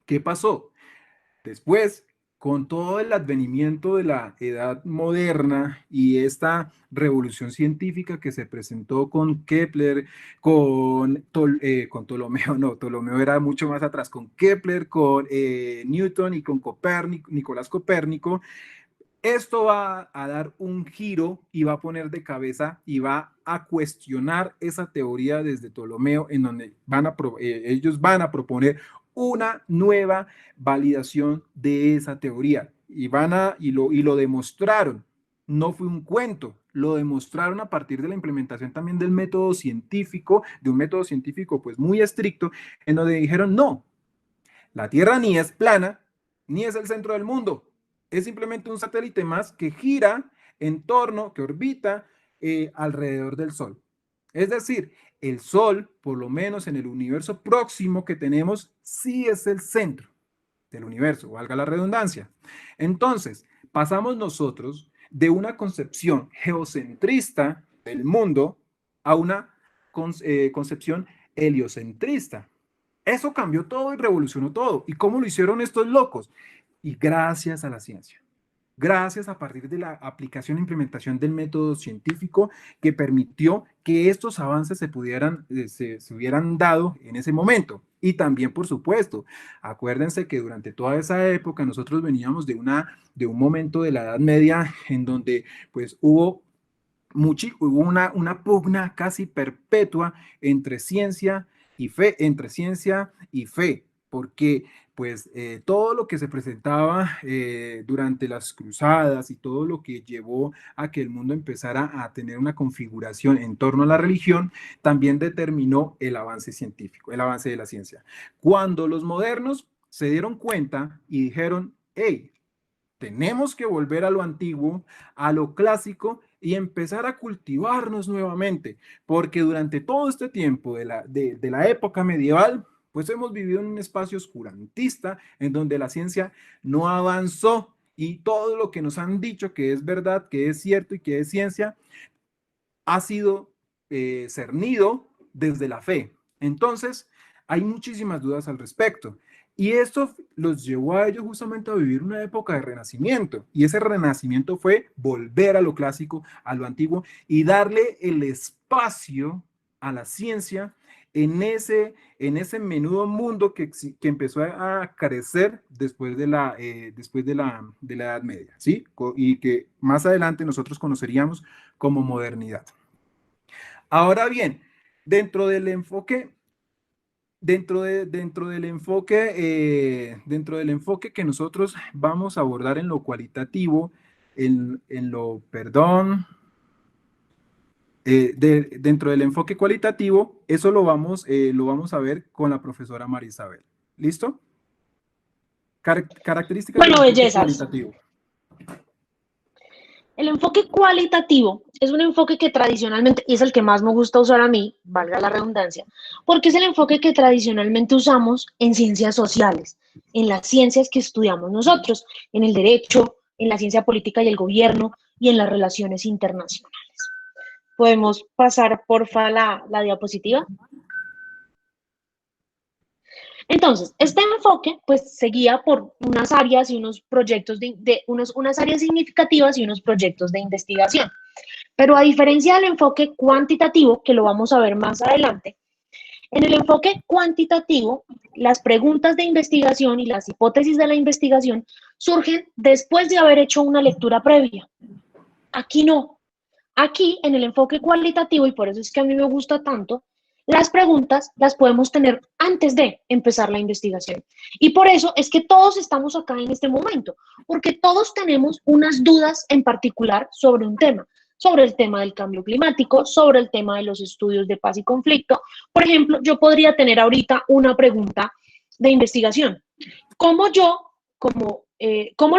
¿Qué pasó? Después con todo el advenimiento de la edad moderna y esta revolución científica que se presentó con Kepler, con Ptolomeo, no, Ptolomeo era mucho más atrás, con Kepler, con Newton y con Copérnico, Nicolás Copérnico, esto va a dar un giro y va a poner de cabeza y va a cuestionar esa teoría desde Ptolomeo, en donde ellos van a proponer una nueva validación de esa teoría y lo demostraron. No fue un cuento, lo demostraron a partir de la implementación también del método científico, de un método científico pues muy estricto, en donde dijeron no, la Tierra ni es plana, ni es el centro del mundo. Es simplemente un satélite más que gira en torno, que orbita alrededor del Sol. Es decir, el Sol, por lo menos en el universo próximo que tenemos, sí es el centro del universo, valga la redundancia. Entonces, pasamos nosotros de una concepción geocentrista del mundo a una concepción heliocentrista. Eso cambió todo y revolucionó todo. ¿Y cómo lo hicieron estos locos? Y gracias a la ciencia. Gracias a partir de la aplicación e implementación del método científico que permitió que estos avances se hubieran dado en ese momento. Y también, por supuesto, acuérdense que durante toda esa época nosotros veníamos de un momento de la Edad Media en donde pues hubo una pugna casi perpetua entre ciencia y fe, porque pues todo lo que se presentaba durante las cruzadas y todo lo que llevó a que el mundo empezara a tener una configuración en torno a la religión, también determinó el avance científico, el avance de la ciencia. Cuando los modernos se dieron cuenta y dijeron, hey, tenemos que volver a lo antiguo, a lo clásico y empezar a cultivarnos nuevamente, porque durante todo este tiempo de la época medieval, pues hemos vivido en un espacio oscurantista en donde la ciencia no avanzó y todo lo que nos han dicho que es verdad, que es cierto y que es ciencia, ha sido cernido desde la fe. Entonces, hay muchísimas dudas al respecto. Y esto los llevó a ellos justamente a vivir una época de renacimiento. Y ese renacimiento fue volver a lo clásico, a lo antiguo, y darle el espacio a la ciencia en ese menudo mundo que empezó a crecer después de la Edad Media, ¿sí? Y que más adelante nosotros conoceríamos como modernidad. Ahora bien, dentro del enfoque que nosotros vamos a abordar en lo cualitativo, dentro del enfoque cualitativo, eso lo vamos a ver con la profesora María Isabel. ¿Listo? Características Bueno, del enfoque bellezas. cualitativo. El enfoque cualitativo es un enfoque que tradicionalmente, y es el que más me gusta usar a mí, valga la redundancia, porque es el enfoque que tradicionalmente usamos en ciencias sociales, en las ciencias que estudiamos nosotros, en el derecho, en la ciencia política y el gobierno y en las relaciones internacionales. ¿Podemos pasar, porfa, la diapositiva? Entonces, este enfoque pues se guía por unas áreas y unos proyectos unas áreas significativas y unos proyectos de investigación. Pero a diferencia del enfoque cuantitativo, que lo vamos a ver más adelante, en el enfoque cuantitativo, las preguntas de investigación y las hipótesis de la investigación surgen después de haber hecho una lectura previa. Aquí no. Aquí, en el enfoque cualitativo, y por eso es que a mí me gusta tanto, las preguntas las podemos tener antes de empezar la investigación. Y por eso es que todos estamos acá en este momento, porque todos tenemos unas dudas en particular sobre un tema, sobre el tema del cambio climático, sobre el tema de los estudios de paz y conflicto. Por ejemplo, yo podría tener ahorita una pregunta de investigación. ¿Cómo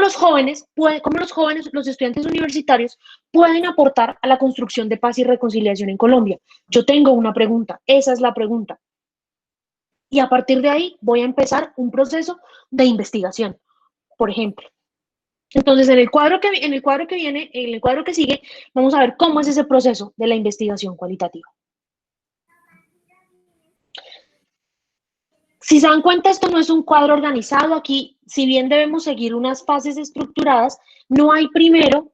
los jóvenes, los estudiantes universitarios pueden aportar a la construcción de paz y reconciliación en Colombia? Yo tengo una pregunta, esa es la pregunta. Y a partir de ahí voy a empezar un proceso de investigación, por ejemplo. Entonces, en el cuadro que sigue, vamos a ver cómo es ese proceso de la investigación cualitativa. Si se dan cuenta, esto no es un cuadro organizado. Aquí, si bien debemos seguir unas fases estructuradas, no hay primero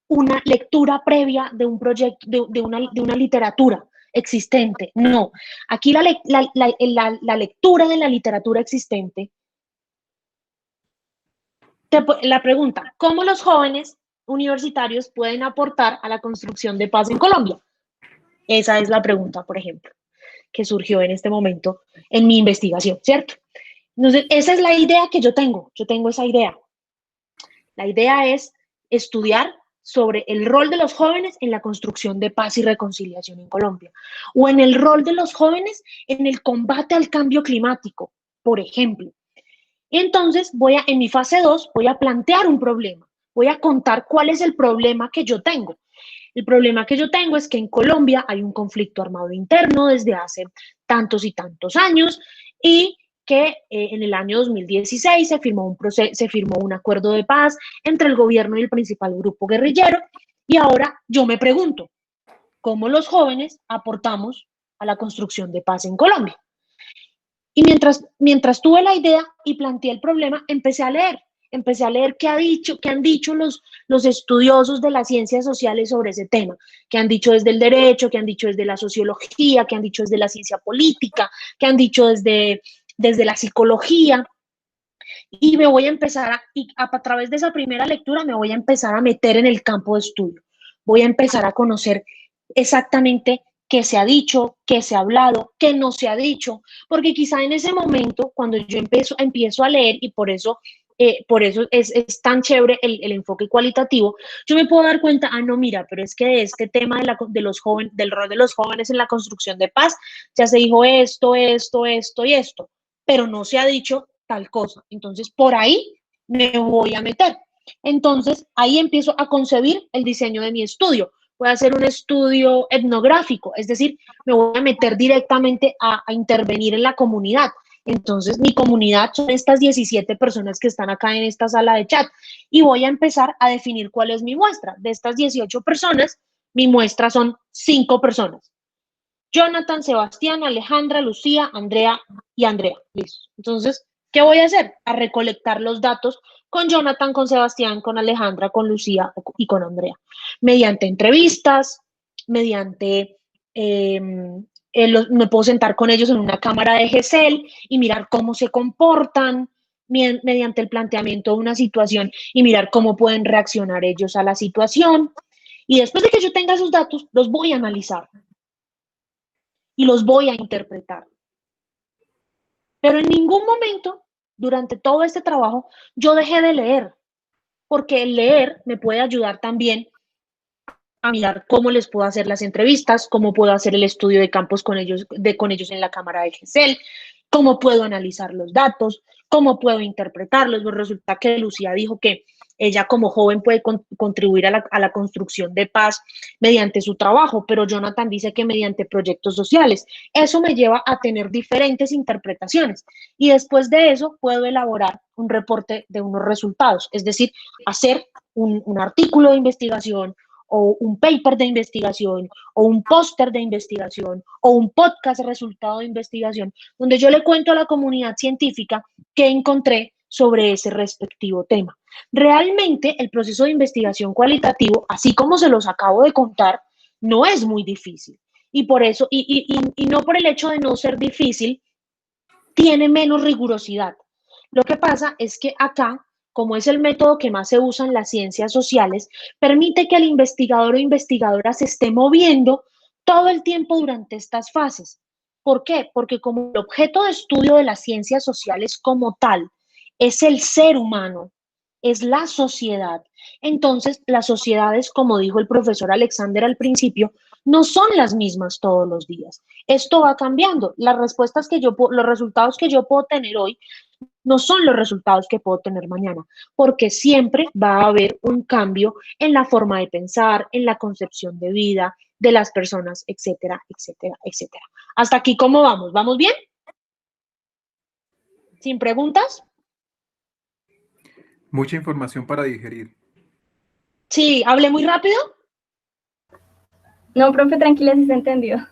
una lectura previa de un proyecto, de una literatura existente. No. Aquí la lectura de la literatura existente, la pregunta, ¿cómo los jóvenes universitarios pueden aportar a la construcción de paz en Colombia? Esa es la pregunta, por ejemplo, que surgió en este momento en mi investigación, ¿cierto? Entonces, esa es la idea que yo tengo esa idea. La idea es estudiar sobre el rol de los jóvenes en la construcción de paz y reconciliación en Colombia, o en el rol de los jóvenes en el combate al cambio climático, por ejemplo. Entonces, en mi fase 2, voy a plantear un problema, voy a contar cuál es el problema que yo tengo. El problema que yo tengo es que en Colombia hay un conflicto armado interno desde hace tantos y tantos años y que en el año 2016 se firmó un acuerdo de paz entre el gobierno y el principal grupo guerrillero, y ahora yo me pregunto, ¿cómo los jóvenes aportamos a la construcción de paz en Colombia? Y mientras tuve la idea y planteé el problema, empecé a leer qué han dicho los estudiosos de las ciencias sociales sobre ese tema, qué han dicho desde el derecho, qué han dicho desde la sociología, qué han dicho desde la ciencia política, qué han dicho desde la psicología. Y me voy a empezar, a través de esa primera lectura, me voy a empezar a meter en el campo de estudio. Voy a empezar a conocer exactamente qué se ha dicho, qué se ha hablado, qué no se ha dicho, porque quizá en ese momento, cuando yo empiezo a leer, y por eso es tan chévere el enfoque cualitativo, yo me puedo dar cuenta, no, mira, pero es que de este tema del rol de los jóvenes en la construcción de paz, ya se dijo esto y esto, pero no se ha dicho tal cosa. Entonces, por ahí me voy a meter. Entonces, ahí empiezo a concebir el diseño de mi estudio. Voy a hacer un estudio etnográfico, es decir, me voy a meter directamente a intervenir en la comunidad. Entonces, mi comunidad son estas 17 personas que están acá en esta sala de chat, y voy a empezar a definir cuál es mi muestra. De estas 18 personas, mi muestra son 5 personas. Jonathan, Sebastián, Alejandra, Lucía, Andrea y Andrea. Listo. Entonces, ¿qué voy a hacer? A recolectar los datos con Jonathan, con Sebastián, con Alejandra, con Lucía y con Andrea. Mediante entrevistas, mediante... me puedo sentar con ellos en una cámara de GESEL y mirar cómo se comportan mediante el planteamiento de una situación y mirar cómo pueden reaccionar ellos a la situación. Y después de que yo tenga esos datos, los voy a analizar y los voy a interpretar. Pero en ningún momento, durante todo este trabajo, yo dejé de leer, porque el leer me puede ayudar también a mirar cómo les puedo hacer las entrevistas, cómo puedo hacer el estudio de campos con ellos en la cámara de GESEL, cómo puedo analizar los datos, cómo puedo interpretarlos. Pues resulta que Lucía dijo que ella como joven puede contribuir a la construcción de paz mediante su trabajo, pero Jonathan dice que mediante proyectos sociales. Eso me lleva a tener diferentes interpretaciones, y después de eso puedo elaborar un reporte de unos resultados, es decir, hacer un artículo de investigación, o un paper de investigación, o un póster de investigación, o un podcast resultado de investigación, donde yo le cuento a la comunidad científica qué encontré sobre ese respectivo tema. Realmente el proceso de investigación cualitativo, así como se los acabo de contar, no es muy difícil. Y por eso, y no por el hecho de no ser difícil, tiene menos rigurosidad. Lo que pasa es que acá, como es el método que más se usa en las ciencias sociales, permite que el investigador o investigadora se esté moviendo todo el tiempo durante estas fases. ¿Por qué? Porque como el objeto de estudio de las ciencias sociales como tal es el ser humano, es la sociedad. Entonces, las sociedades, como dijo el profesor Alexander al principio, no son las mismas todos los días. Esto va cambiando. Los resultados que yo puedo tener hoy no son los resultados que puedo tener mañana, porque siempre va a haber un cambio en la forma de pensar, en la concepción de vida de las personas, etcétera, etcétera, etcétera. Hasta aquí, ¿cómo vamos? ¿Vamos bien? ¿Sin preguntas? Mucha información para digerir. Sí, ¿hablé muy rápido? No, profe, tranquila, si se entendió.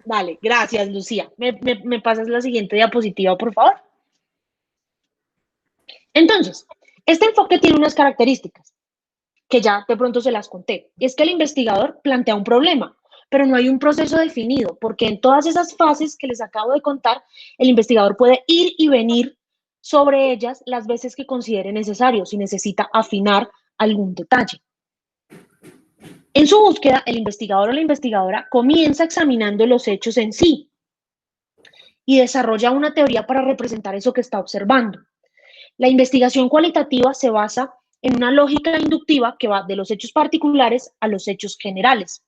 Dale, gracias, Lucía. ¿Me pasas la siguiente diapositiva, por favor? Entonces, este enfoque tiene unas características que ya de pronto se las conté. Es que el investigador plantea un problema, pero no hay un proceso definido, porque en todas esas fases que les acabo de contar, el investigador puede ir y venir sobre ellas las veces que considere necesario, si necesita afinar algún detalle. En su búsqueda, el investigador o la investigadora comienza examinando los hechos en sí y desarrolla una teoría para representar eso que está observando. La investigación cualitativa se basa en una lógica inductiva que va de los hechos particulares a los hechos generales.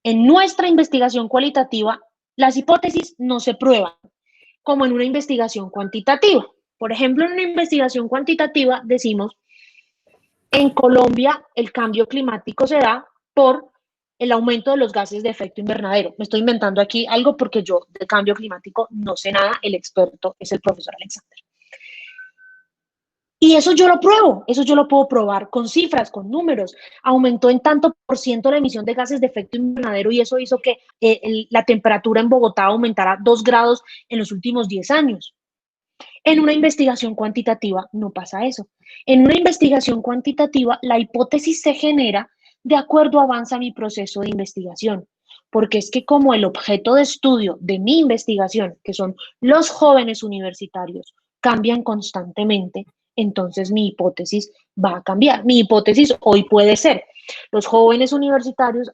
En nuestra investigación cualitativa, las hipótesis no se prueban, como en una investigación cuantitativa. Por ejemplo, en una investigación cuantitativa decimos, en Colombia el cambio climático se da por el aumento de los gases de efecto invernadero. Me estoy inventando aquí algo porque yo de cambio climático no sé nada, el experto es el profesor Alexander. Y eso yo lo pruebo, eso yo lo puedo probar con cifras, con números. Aumentó en tanto por ciento la emisión de gases de efecto invernadero y eso hizo que la temperatura en Bogotá aumentara 2 grados en los últimos 10 años. En una investigación cuantitativa no pasa eso. En una investigación cuantitativa, la hipótesis se genera de acuerdo avanza mi proceso de investigación. Porque es que como el objeto de estudio de mi investigación, que son los jóvenes universitarios, cambian constantemente, entonces mi hipótesis va a cambiar. Mi hipótesis hoy puede ser, los jóvenes universitarios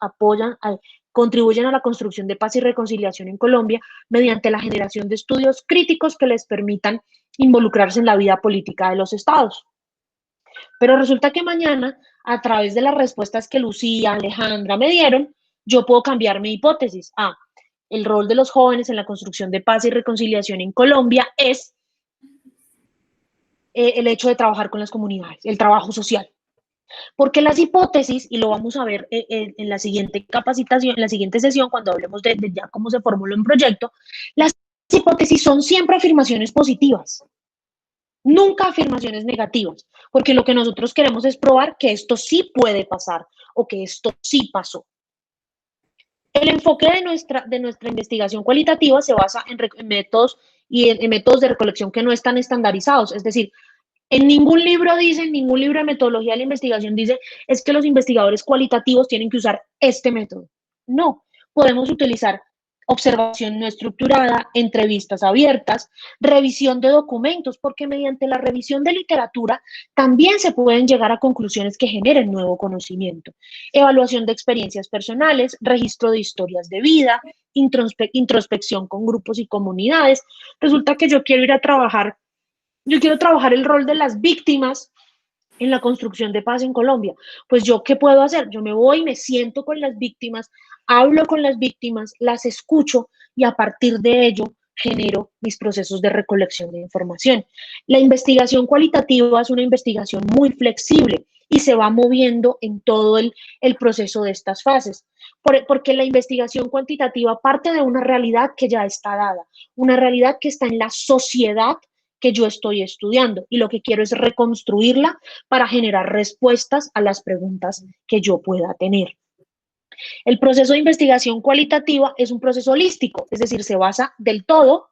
contribuyen a la construcción de paz y reconciliación en Colombia mediante la generación de estudios críticos que les permitan involucrarse en la vida política de los estados. Pero resulta que mañana, a través de las respuestas que Lucía, Alejandra me dieron, yo puedo cambiar mi hipótesis. El rol de los jóvenes en la construcción de paz y reconciliación en Colombia es el hecho de trabajar con las comunidades, el trabajo social. Porque las hipótesis, y lo vamos a ver en la siguiente capacitación, en la siguiente sesión, cuando hablemos de ya cómo se formuló un proyecto, las hipótesis son siempre afirmaciones positivas, nunca afirmaciones negativas, porque lo que nosotros queremos es probar que esto sí puede pasar o que esto sí pasó. El enfoque de nuestra investigación cualitativa se basa en métodos y en métodos de recolección que no están estandarizados, es decir, en ningún libro dice, en ningún libro de metodología de la investigación dice, es que los investigadores cualitativos tienen que usar este método. No, podemos utilizar observación no estructurada, entrevistas abiertas, revisión de documentos, porque mediante la revisión de literatura también se pueden llegar a conclusiones que generen nuevo conocimiento. Evaluación de experiencias personales, registro de historias de vida, introspección con grupos y comunidades. Resulta que yo quiero trabajar el rol de las víctimas en la construcción de paz en Colombia. Pues yo, ¿qué puedo hacer? Yo me voy, me siento con las víctimas, hablo con las víctimas, las escucho y a partir de ello genero mis procesos de recolección de información. La investigación cualitativa es una investigación muy flexible y se va moviendo en todo el proceso de estas fases. Porque la investigación cuantitativa parte de una realidad que ya está dada, una realidad que está en la sociedad que yo estoy estudiando y lo que quiero es reconstruirla para generar respuestas a las preguntas que yo pueda tener. El proceso de investigación cualitativa es un proceso holístico, es decir, se basa del todo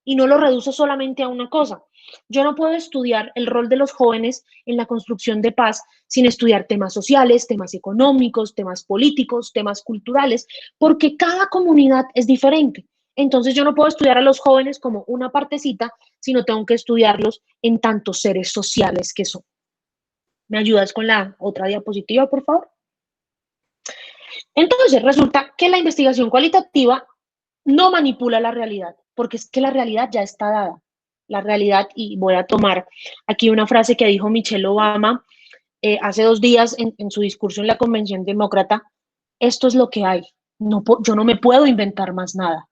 y no lo reduce solamente a una cosa. Yo no puedo estudiar el rol de los jóvenes en la construcción de paz sin estudiar temas sociales, temas económicos, temas políticos, temas culturales, porque cada comunidad es diferente. Entonces yo no puedo estudiar a los jóvenes como una partecita, sino tengo que estudiarlos en tantos seres sociales que son. ¿Me ayudas con la otra diapositiva, por favor? Entonces resulta que la investigación cualitativa no manipula la realidad, porque es que la realidad ya está dada. La realidad, y voy a tomar aquí una frase que dijo Michelle Obama hace 2 días en su discurso en la Convención Demócrata, esto es lo que hay, yo no me puedo inventar más nada.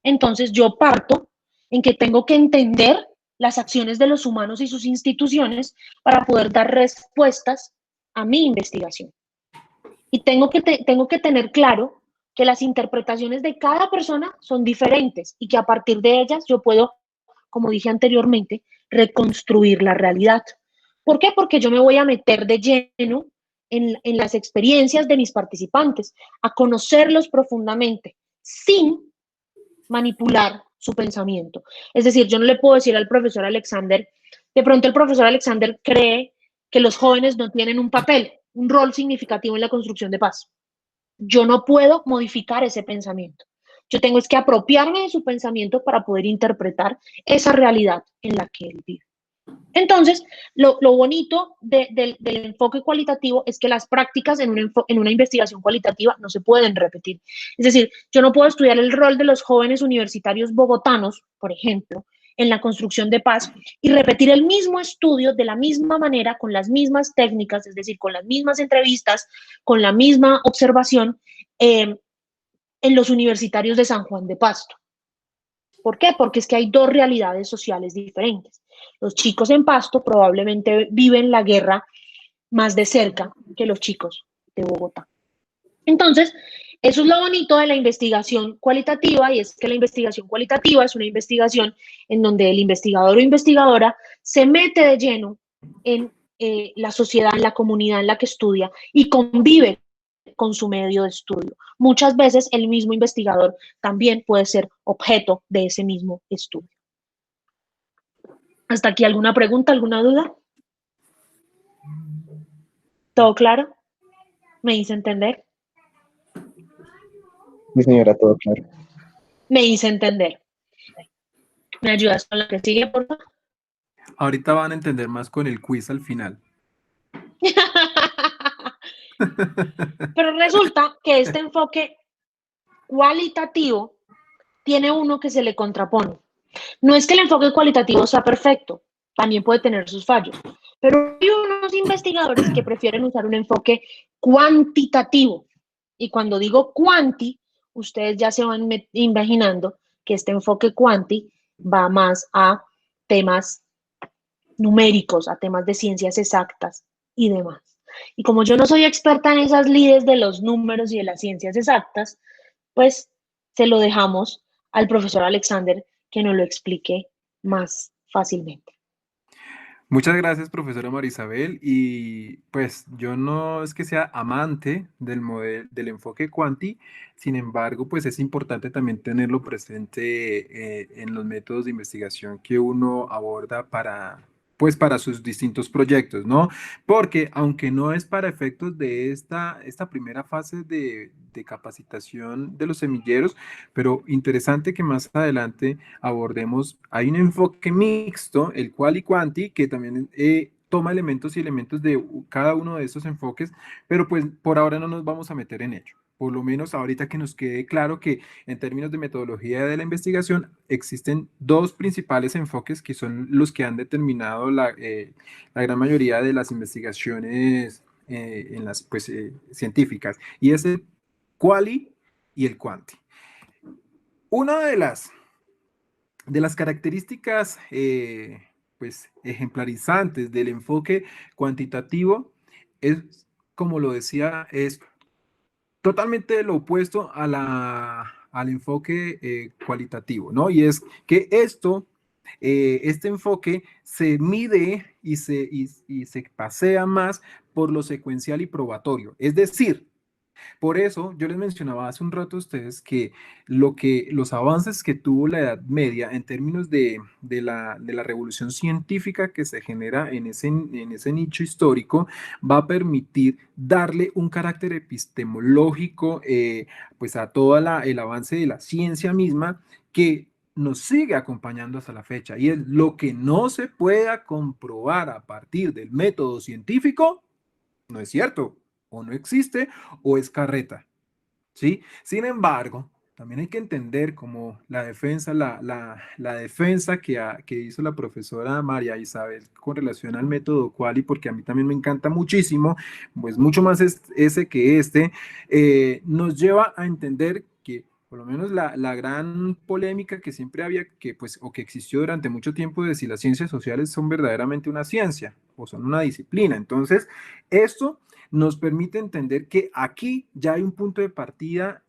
Entonces yo parto en que tengo que entender las acciones de los humanos y sus instituciones para poder dar respuestas a mi investigación. Y tengo que tener claro que las interpretaciones de cada persona son diferentes y que a partir de ellas yo puedo, como dije anteriormente, reconstruir la realidad. ¿Por qué? Porque yo me voy a meter de lleno en las experiencias de mis participantes, a conocerlos profundamente, sin manipular su pensamiento. Es decir, yo no le puedo decir al profesor Alexander, de pronto el profesor Alexander cree que los jóvenes no tienen un papel, un rol significativo en la construcción de paz. Yo no puedo modificar ese pensamiento. Yo tengo es que apropiarme de su pensamiento para poder interpretar esa realidad en la que él vive. Entonces, lo bonito del enfoque cualitativo es que las prácticas en una investigación cualitativa no se pueden repetir. Es decir, yo no puedo estudiar el rol de los jóvenes universitarios bogotanos, por ejemplo, en la construcción de paz y repetir el mismo estudio de la misma manera, con las mismas técnicas, es decir, con las mismas entrevistas, con la misma observación en los universitarios de San Juan de Pasto. ¿Por qué? Porque es que hay dos realidades sociales diferentes. Los chicos en Pasto probablemente viven la guerra más de cerca que los chicos de Bogotá. Entonces, eso es lo bonito de la investigación cualitativa, y es que la investigación cualitativa es una investigación en donde el investigador o investigadora se mete de lleno en la sociedad, en la comunidad en la que estudia y convive con su medio de estudio. Muchas veces el mismo investigador también puede ser objeto de ese mismo estudio. ¿Hasta aquí alguna pregunta, alguna duda? ¿Todo claro? ¿Me hice entender? Sí, señora, todo claro. Me hice entender. ¿Me ayudas con la que sigue, por favor? Ahorita van a entender más con el quiz al final. Pero resulta que este enfoque cualitativo tiene uno que se le contrapone. No es que el enfoque cualitativo sea perfecto, también puede tener sus fallos, pero hay unos investigadores que prefieren usar un enfoque cuantitativo. Y cuando digo cuanti, ustedes ya se van imaginando que este enfoque cuanti va más a temas numéricos, a temas de ciencias exactas y demás. Y como yo no soy experta en esas lides de los números y de las ciencias exactas, pues se lo dejamos al profesor Alexander que nos lo explique más fácilmente. Muchas gracias, profesora Marisabel. Y pues yo no es que sea amante del del enfoque cuanti, sin embargo, pues es importante también tenerlo presente en los métodos de investigación que uno aborda pues para sus distintos proyectos, ¿no? Porque aunque no es para efectos de esta primera fase de capacitación de los semilleros, pero interesante que más adelante abordemos, hay un enfoque mixto, el quali quanti, que también toma elementos y elementos de cada uno de estos enfoques, pero pues por ahora no nos vamos a meter en ello. Por lo menos ahorita que nos quede claro que en términos de metodología de la investigación existen dos principales enfoques que son los que han determinado la gran mayoría de las investigaciones en las pues, científicas, y es el quali y el quanti. Una de las características pues, ejemplarizantes del enfoque cuantitativo es, como lo decía, es totalmente lo opuesto al enfoque cualitativo, ¿no? Y es que este enfoque se mide y se pasea más por lo secuencial y probatorio. Es decir, por eso yo les mencionaba hace un rato a ustedes que los avances que tuvo la Edad Media en términos de la revolución científica que se genera en ese nicho histórico va a permitir darle un carácter epistemológico pues a todo el avance de la ciencia misma que nos sigue acompañando hasta la fecha, y es lo que no se pueda comprobar a partir del método científico, no es cierto, o no existe, o es carreta, ¿sí? Sin embargo, también hay que entender como la defensa, la defensa que hizo la profesora María Isabel con relación al método Quali, porque a mí también me encanta muchísimo, pues mucho más ese que nos lleva a entender que por lo menos la gran polémica que siempre había, o que existió durante mucho tiempo, de si las ciencias sociales son verdaderamente una ciencia o son una disciplina. Entonces, esto nos permite entender que aquí ya hay un punto de partida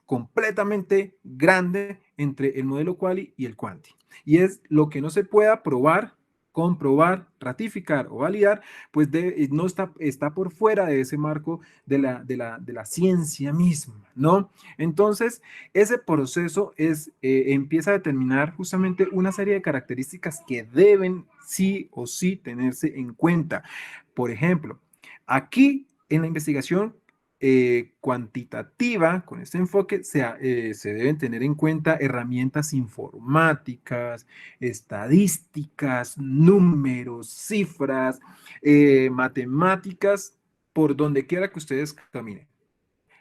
completamente grande entre el modelo quali y el quanti. Y es lo que no se pueda probar, comprobar, ratificar o validar, pues no está por fuera de ese marco de la ciencia misma, ¿no? Entonces, ese proceso empieza a determinar justamente una serie de características que deben sí o sí tenerse en cuenta. Por ejemplo, aquí en la investigación cuantitativa, con este enfoque, se deben tener en cuenta herramientas informáticas, estadísticas, números, cifras, matemáticas, por donde quiera que ustedes caminen.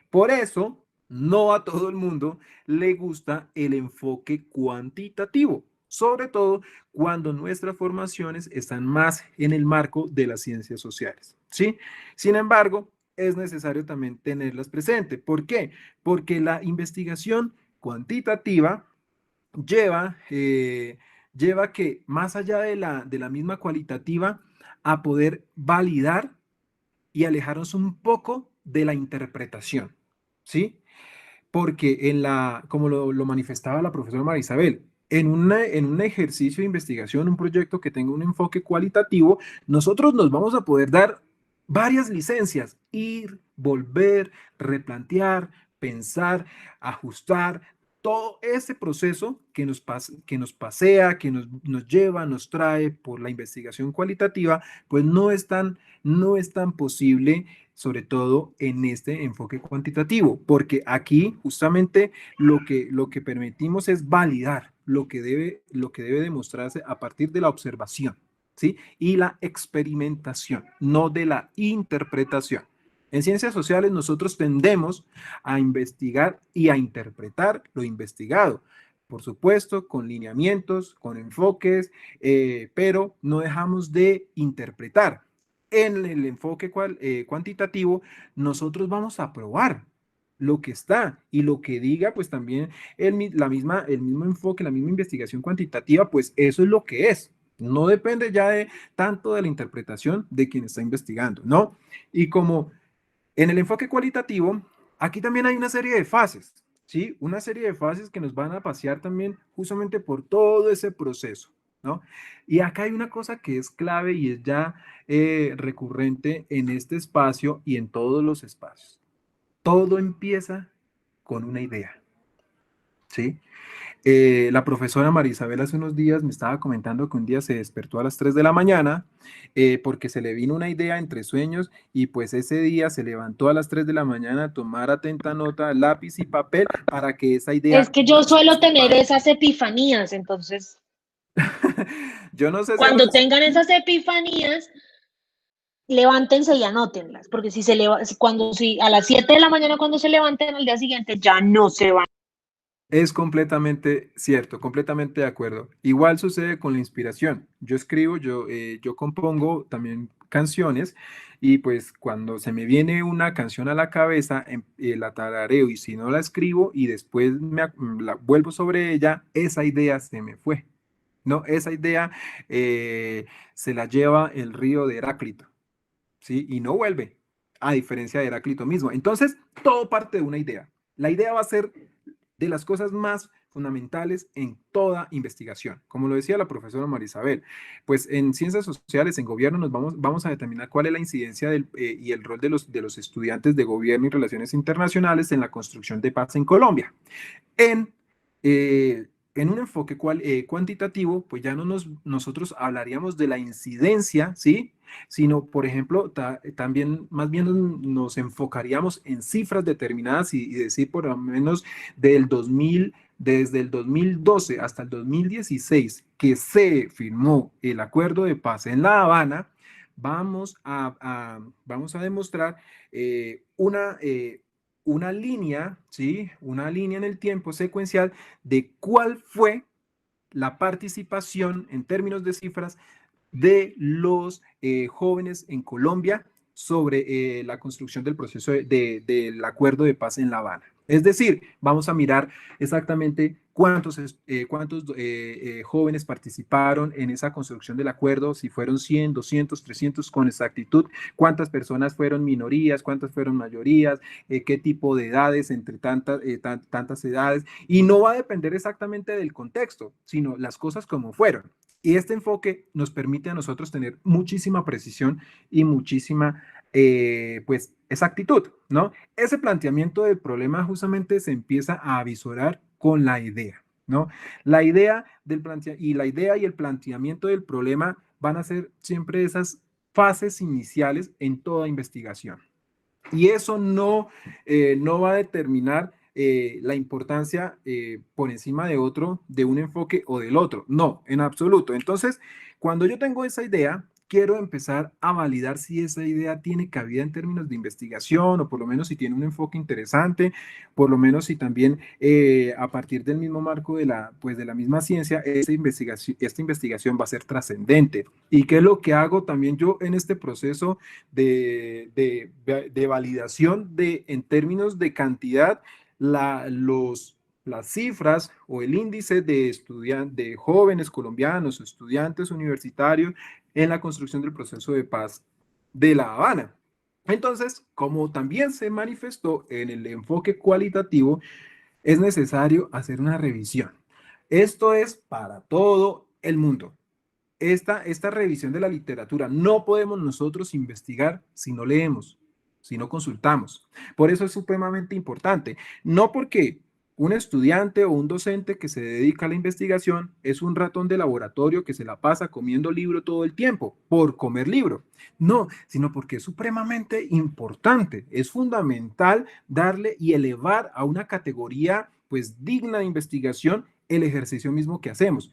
Por eso, no a todo el mundo le gusta el enfoque cuantitativo, sobre todo cuando nuestras formaciones están más en el marco de las ciencias sociales, ¿sí? Sin embargo, es necesario también tenerlas presentes. ¿Por qué? Porque la investigación cuantitativa lleva que más allá de la misma cualitativa, a poder validar y alejarnos un poco de la interpretación, ¿sí? Porque como lo manifestaba la profesora María Isabel, en un ejercicio de investigación, un proyecto que tenga un enfoque cualitativo, nosotros nos vamos a poder dar varias licencias, ir, volver, replantear, pensar, ajustar, todo ese proceso que nos pasea, que nos lleva, nos trae por la investigación cualitativa, pues no es tan posible, sobre todo en este enfoque cuantitativo, porque aquí justamente lo que permitimos es validar lo que debe demostrarse a partir de la observación, ¿sí? Y la experimentación, no de la interpretación. En ciencias sociales nosotros tendemos a investigar y a interpretar lo investigado, por supuesto, con lineamientos, con enfoques, pero no dejamos de interpretar. En el enfoque cuantitativo, nosotros vamos a probar lo que está y lo que diga, pues también el mismo enfoque, la misma investigación cuantitativa, pues eso es lo que es. No depende ya tanto de la interpretación de quien está investigando, ¿no? Y como en el enfoque cualitativo, aquí también hay una serie de fases, ¿sí? Una serie de fases que nos van a pasear también justamente por todo ese proceso, ¿no? Y acá hay una cosa que es clave y es ya recurrente en este espacio y en todos los espacios. Todo empieza con una idea, ¿sí? La profesora María Isabel hace unos días me estaba comentando que un día se despertó a las 3 de la mañana porque se le vino una idea entre sueños y pues ese día se levantó a las 3 de la mañana a tomar atenta nota, lápiz y papel para que esa idea... Es que yo suelo tener esas epifanías, entonces, Yo no sé si cuando tengan esas epifanías, levántense y anótenlas, porque si a las 7 de la mañana cuando se levanten al día siguiente ya no se van. Es completamente cierto, completamente de acuerdo. Igual sucede con la inspiración. Yo escribo, yo compongo también canciones y pues cuando se me viene una canción a la cabeza, la tarareo y si no la escribo y después la vuelvo sobre ella, esa idea se me fue, ¿no? Esa idea se la lleva el río de Heráclito, ¿sí? Y no vuelve, a diferencia de Heráclito mismo. Entonces, todo parte de una idea. La idea va a ser de las cosas más fundamentales en toda investigación. Como lo decía la profesora María Isabel, pues en ciencias sociales, en gobierno, vamos a determinar cuál es la incidencia y el rol de los estudiantes de gobierno y relaciones internacionales en la construcción de paz en Colombia. En un enfoque cuantitativo, pues ya nosotros hablaríamos de la incidencia, ¿sí? Sino, por ejemplo, también más bien nos enfocaríamos en cifras determinadas y decir por lo menos desde el 2012 hasta el 2016 que se firmó el acuerdo de paz en La Habana, vamos a demostrar una línea, ¿sí? Una línea en el tiempo secuencial de cuál fue la participación en términos de cifras de los jóvenes en Colombia sobre la construcción del proceso del acuerdo de paz en La Habana. Es decir, vamos a mirar exactamente cuántos jóvenes participaron en esa construcción del acuerdo, si fueron 100, 200, 300 con exactitud, cuántas personas fueron minorías, cuántas fueron mayorías, qué tipo de edades entre tantas edades, y no va a depender exactamente del contexto, sino las cosas como fueron. Y este enfoque nos permite a nosotros tener muchísima precisión y muchísima, pues, exactitud, ¿no? Ese planteamiento del problema justamente se empieza a visorar con la idea, ¿no? La idea la idea y el planteamiento del problema van a ser siempre esas fases iniciales en toda investigación. Y eso no va a determinar la importancia por encima de otro, de un enfoque o del otro. No, en absoluto. Entonces, cuando yo tengo esa idea, quiero empezar a validar si esa idea tiene cabida en términos de investigación o por lo menos si tiene un enfoque interesante, por lo menos si también a partir del mismo marco pues de la misma ciencia, esta investigación va a ser trascendente. ¿Y qué es lo que hago también yo en este proceso de validación en términos de cantidad? Las cifras o el índice de jóvenes colombianos, estudiantes universitarios en la construcción del proceso de paz de La Habana. Entonces, como también se manifestó en el enfoque cualitativo, es necesario hacer una revisión. Esto es para todo el mundo. Esta revisión de la literatura no podemos nosotros investigar si no leemos, si no consultamos. Por eso es supremamente importante. No porque un estudiante o un docente que se dedica a la investigación es un ratón de laboratorio que se la pasa comiendo libro todo el tiempo, por comer libro. No, sino porque es supremamente importante, es fundamental darle y elevar a una categoría pues digna de investigación el ejercicio mismo que hacemos.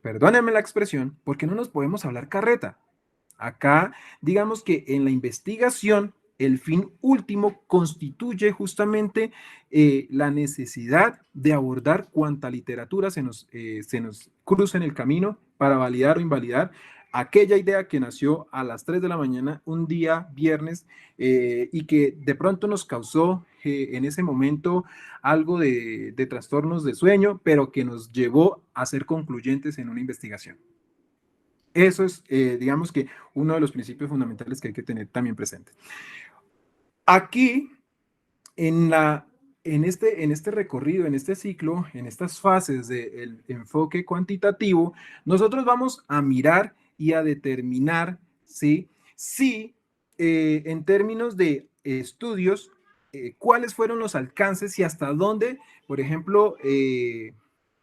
Perdónenme la expresión, porque no nos podemos hablar carreta. Acá, digamos que en la investigación, el fin último constituye justamente la necesidad de abordar cuánta literatura se nos cruza en el camino para validar o invalidar aquella idea que nació a las 3 de la mañana un día viernes y que de pronto nos causó en ese momento algo de trastornos de sueño, pero que nos llevó a ser concluyentes en una investigación. Eso es, digamos que, uno de los principios fundamentales que hay que tener también presente. Aquí, en este recorrido, en este ciclo, en estas fases del enfoque cuantitativo, nosotros vamos a mirar y a determinar si en términos de estudios, cuáles fueron los alcances y hasta dónde, por ejemplo,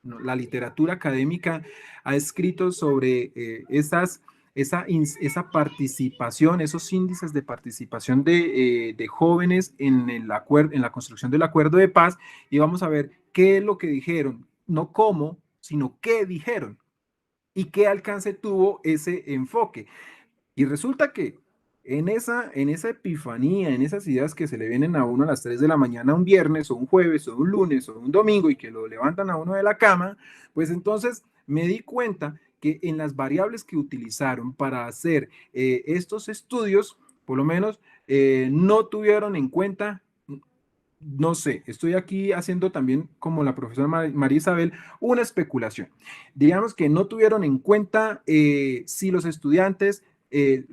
la literatura académica ha escrito sobre esa participación, esos índices de participación de jóvenes en la construcción del acuerdo de paz, y vamos a ver qué es lo que dijeron, no cómo, sino qué dijeron y qué alcance tuvo ese enfoque. Y resulta que en esa epifanía, en esas ideas que se le vienen a uno a las 3 de la mañana un viernes o un jueves o un lunes o un domingo y que lo levantan a uno de la cama, pues entonces me di cuenta que en las variables que utilizaron para hacer estos estudios, por lo menos no tuvieron en cuenta, no sé, estoy aquí haciendo también, como la profesora María Isabel, una especulación. Digamos que no tuvieron en cuenta si los estudiantes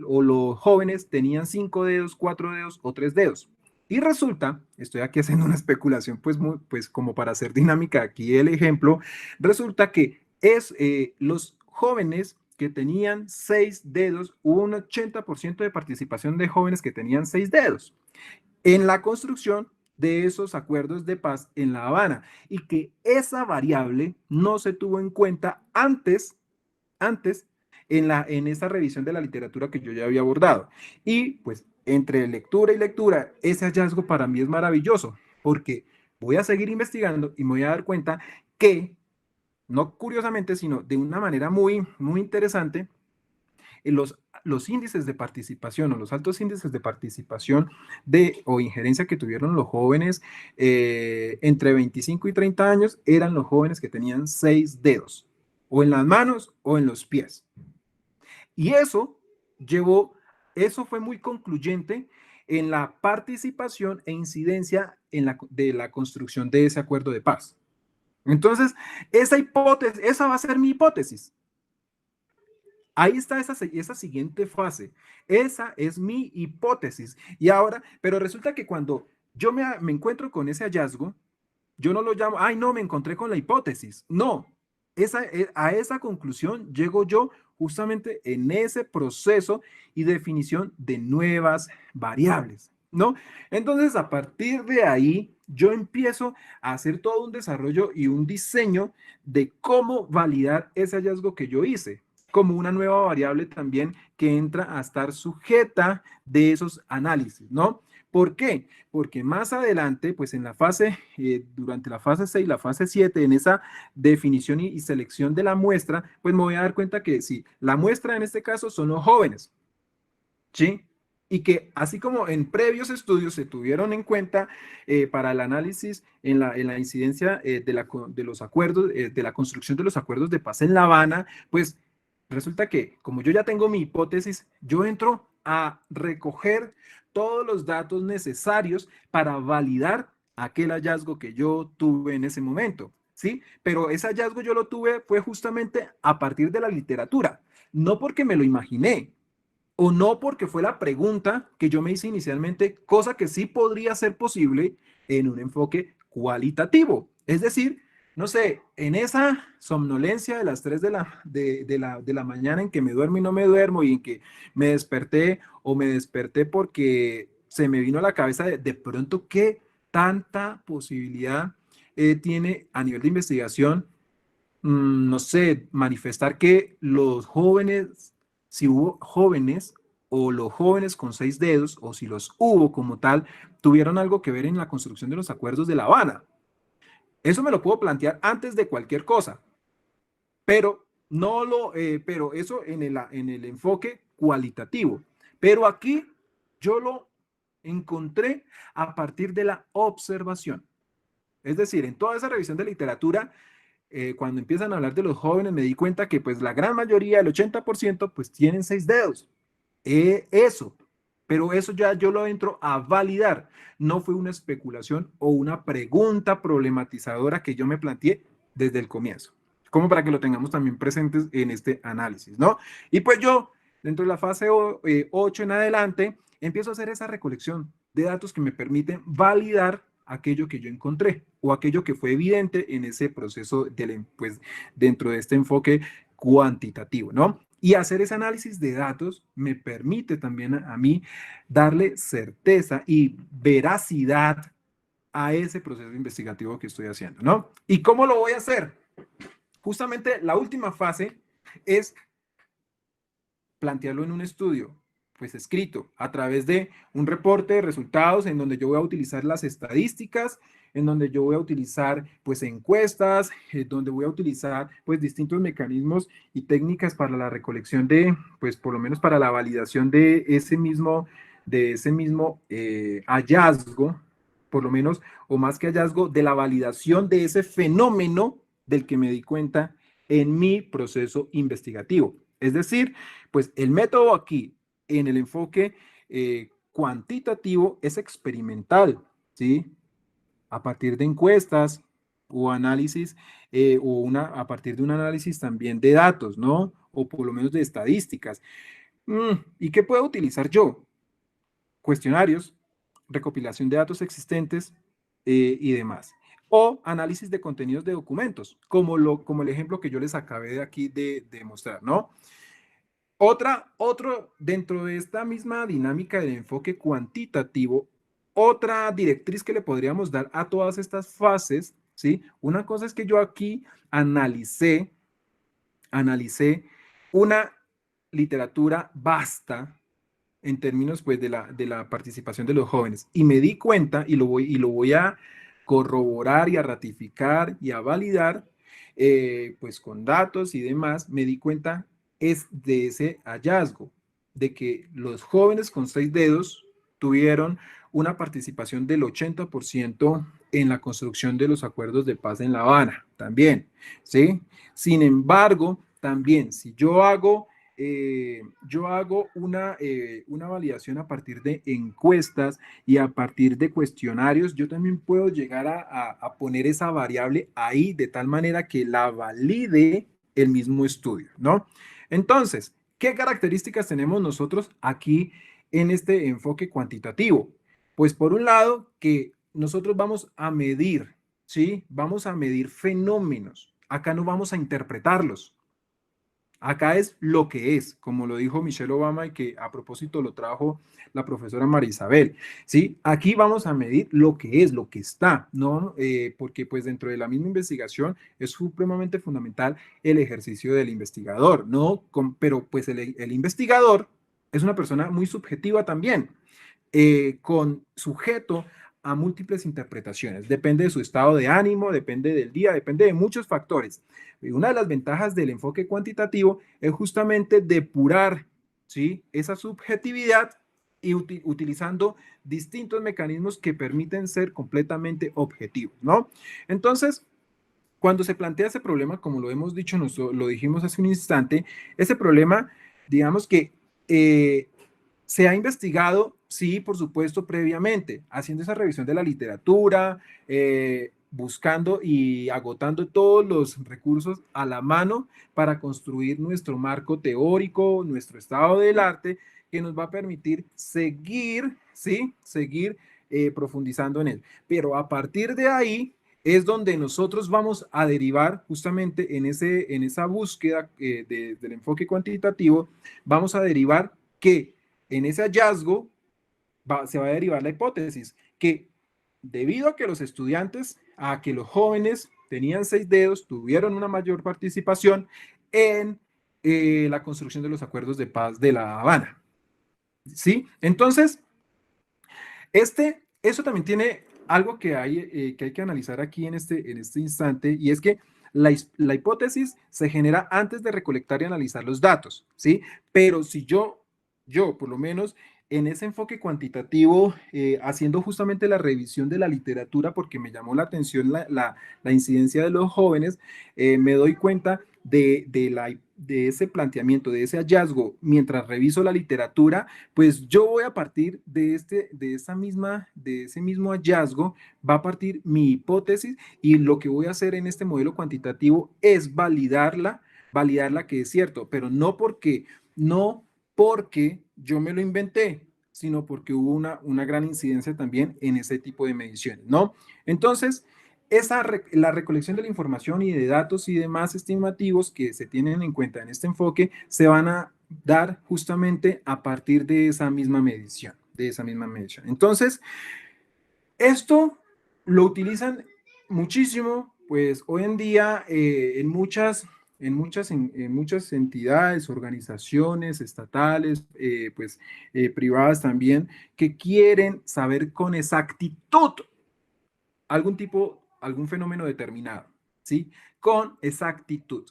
o los jóvenes tenían 5 dedos, 4 dedos o 3 dedos. Y resulta, estoy aquí haciendo una especulación, pues como para hacer dinámica aquí el ejemplo, resulta que los jóvenes que tenían 6 dedos, hubo un 80% de participación de jóvenes que tenían 6 dedos en la construcción de esos acuerdos de paz en La Habana, y que esa variable no se tuvo en cuenta antes en esa revisión de la literatura que yo ya había abordado. Y pues entre lectura y lectura, ese hallazgo para mí es maravilloso, porque voy a seguir investigando y me voy a dar cuenta que, no curiosamente, sino de una manera muy, muy interesante, los índices de participación o los altos índices de participación o injerencia que tuvieron los jóvenes entre 25 y 30 años eran los jóvenes que tenían 6 dedos, o en las manos o en los pies. Y eso fue muy concluyente en la participación e incidencia de la construcción de ese acuerdo de paz. Entonces, esa va a ser mi hipótesis. Ahí está esa siguiente fase. Esa es mi hipótesis. Y ahora, pero resulta que cuando yo me encuentro con ese hallazgo, yo no lo llamo, ay, no, me encontré con la hipótesis. No, A esa conclusión llego yo justamente en ese proceso y definición de nuevas variables, ¿no? Entonces, a partir de ahí, yo empiezo a hacer todo un desarrollo y un diseño de cómo validar ese hallazgo que yo hice, como una nueva variable también que entra a estar sujeta de esos análisis, ¿no? ¿Por qué? Porque más adelante, pues en la fase, durante la fase 6, la fase 7, en esa definición y selección de la muestra, pues me voy a dar cuenta que sí, la muestra en este caso son los jóvenes, ¿sí? Y que así como en previos estudios se tuvieron en cuenta para el análisis en la incidencia de los acuerdos, de la construcción de los acuerdos de paz en La Habana, pues resulta que como yo ya tengo mi hipótesis, yo entro a recoger todos los datos necesarios para validar aquel hallazgo que yo tuve en ese momento, ¿sí? Pero ese hallazgo yo lo tuve fue justamente a partir de la literatura, no porque me lo imaginé, o no porque fue la pregunta que yo me hice inicialmente, cosa que sí podría ser posible en un enfoque cualitativo. Es decir, no sé, en esa somnolencia de las 3 de la mañana en que me duermo y no me duermo y en que me desperté o me desperté porque se me vino a la cabeza de pronto qué tanta posibilidad tiene a nivel de investigación, no sé, manifestar que los jóvenes, si hubo jóvenes o los jóvenes con 6 dedos, o si los hubo como tal, tuvieron algo que ver en la construcción de los acuerdos de La Habana. Eso me lo puedo plantear antes de cualquier cosa, pero pero eso en el enfoque cualitativo. Pero aquí yo lo encontré a partir de la observación. Es decir, en toda esa revisión de literatura, cuando empiezan a hablar de los jóvenes, me di cuenta que pues la gran mayoría, el 80%, pues tienen 6 dedos. Eso, pero eso ya yo lo entro a validar. No fue una especulación o una pregunta problematizadora que yo me planteé desde el comienzo, como para que lo tengamos también presentes en este análisis, ¿no? Y pues yo, dentro de la fase 8 en adelante, empiezo a hacer esa recolección de datos que me permiten validar aquello que yo encontré o aquello que fue evidente en ese proceso pues, dentro de este enfoque cuantitativo, ¿no? Y hacer ese análisis de datos me permite también a mí darle certeza y veracidad a ese proceso investigativo que estoy haciendo, ¿no? ¿Y cómo lo voy a hacer? Justamente la última fase es plantearlo en un estudio, pues escrito, a través de un reporte de resultados en donde yo voy a utilizar las estadísticas, en donde yo voy a utilizar pues encuestas, donde voy a utilizar pues distintos mecanismos y técnicas para la recolección de, pues por lo menos para la validación de ese mismo hallazgo, por lo menos, o más que hallazgo, de la validación de ese fenómeno del que me di cuenta en mi proceso investigativo. Es decir, pues el método aquí en el enfoque cuantitativo es experimental, ¿sí? A partir de encuestas o análisis, a partir de un análisis también de datos, ¿no? O por lo menos de estadísticas. ¿Y qué puedo utilizar yo? Cuestionarios, recopilación de datos existentes y demás. O análisis de contenidos de documentos, como el ejemplo que yo les acabé de aquí de mostrar, ¿no? Dentro de esta misma dinámica del enfoque cuantitativo, otra directriz que le podríamos dar a todas estas fases, ¿sí? Una cosa es que yo aquí analicé una literatura vasta en términos pues de la participación de los jóvenes y me di cuenta y lo voy a corroborar y a ratificar y a validar pues con datos y demás, me di cuenta es de ese hallazgo, de que los jóvenes con 6 dedos tuvieron una participación del 80% en la construcción de los acuerdos de paz en La Habana, también, ¿sí? Sin embargo, también, si yo hago una validación a partir de encuestas y a partir de cuestionarios, yo también puedo llegar a poner esa variable ahí de tal manera que la valide el mismo estudio, ¿no? Entonces, ¿qué características tenemos nosotros aquí en este enfoque cuantitativo? Pues por un lado, que nosotros vamos a medir, ¿sí? Vamos a medir fenómenos acá no vamos a interpretarlos. Acá es lo que es, como lo dijo Michelle Obama y que a propósito lo trajo la profesora María Isabel, ¿sí? Aquí vamos a medir lo que es, lo que está, ¿no? Porque pues dentro de la misma investigación es supremamente fundamental el ejercicio del investigador, ¿no? Pero pues el investigador es una persona muy subjetiva también, con sujeto a múltiples interpretaciones. Depende de su estado de ánimo, depende del día, depende de muchos factores. Y una de las ventajas del enfoque cuantitativo es justamente depurar, ¿sí?, esa subjetividad y utilizando distintos mecanismos que permiten ser completamente objetivos, ¿no? Entonces, cuando se plantea ese problema, como lo hemos dicho, lo dijimos hace un instante, ese problema, digamos que se ha investigado, sí, por supuesto, previamente, haciendo esa revisión de la literatura, buscando y agotando todos los recursos a la mano para construir nuestro marco teórico, nuestro estado del arte, que nos va a permitir seguir, ¿sí?, seguir profundizando en él. Pero a partir de ahí es donde nosotros vamos a derivar justamente en esa búsqueda del enfoque cuantitativo, vamos a derivar que en ese hallazgo se va a derivar la hipótesis que debido a que los estudiantes, a que los jóvenes tenían 6 dedos, tuvieron una mayor participación en la construcción de los acuerdos de paz de La Habana. ¿Sí? Entonces, eso también tiene algo que hay que analizar aquí en este instante, y es que la hipótesis se genera antes de recolectar y analizar los datos, ¿sí? Pero si yo por lo menos en ese enfoque cuantitativo, haciendo justamente la revisión de la literatura, porque me llamó la atención la incidencia de los jóvenes, me doy cuenta de ese planteamiento, de ese hallazgo, mientras reviso la literatura, pues yo voy a partir de ese mismo hallazgo, va a partir mi hipótesis, y lo que voy a hacer en este modelo cuantitativo es validarla que es cierto, pero no porque yo me lo inventé, sino porque hubo una gran incidencia también en ese tipo de mediciones, ¿no? Entonces, la recolección de la información y de datos y demás estimativos que se tienen en cuenta en este enfoque se van a dar justamente a partir de esa misma medición, Entonces, esto lo utilizan muchísimo, pues hoy en día en muchas entidades, organizaciones estatales, privadas también, que quieren saber con exactitud algún fenómeno determinado, ¿sí? Con exactitud.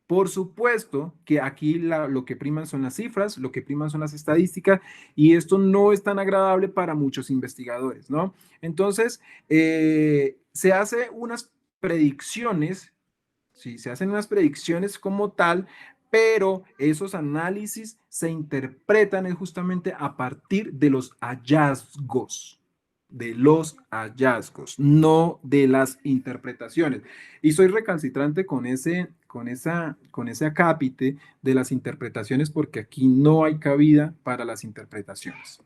Por supuesto que aquí lo que priman son las cifras, lo que priman son las estadísticas, y esto no es tan agradable para muchos investigadores, ¿no? Entonces, se hacen unas predicciones, sí, se hacen unas predicciones como tal, pero esos análisis se interpretan justamente a partir de los hallazgos, no de las interpretaciones. Y soy recalcitrante con ese acápite de las interpretaciones, porque aquí no hay cabida para las interpretaciones.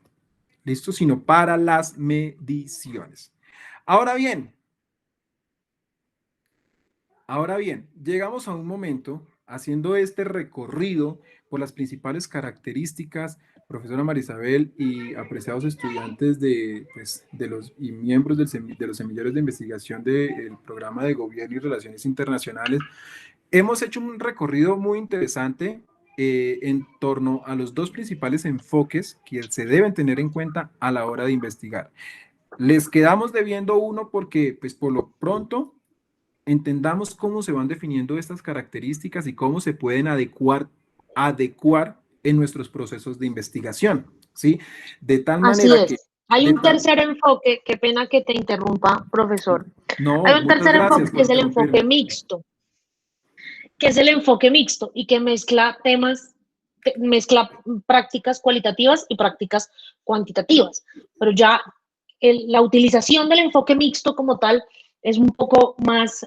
¿Listo? Sino para las mediciones. Ahora bien, llegamos a un momento haciendo este recorrido por las principales características, profesora María Isabel y apreciados estudiantes y miembros de los semilleros de investigación del programa de Gobierno y Relaciones Internacionales. Hemos hecho un recorrido muy interesante en torno a los 2 principales enfoques que se deben tener en cuenta a la hora de investigar. Les quedamos debiendo uno porque, pues por lo pronto, entendamos cómo se van definiendo estas características y cómo se pueden adecuar en nuestros procesos de investigación, ¿sí? De tal manera que... Hay un tercer enfoque, qué pena que te interrumpa, profesor. No, hay un tercer enfoque que es el enfoque mixto, y que mezcla prácticas cualitativas y prácticas cuantitativas. Pero ya la utilización del enfoque mixto como tal es un poco más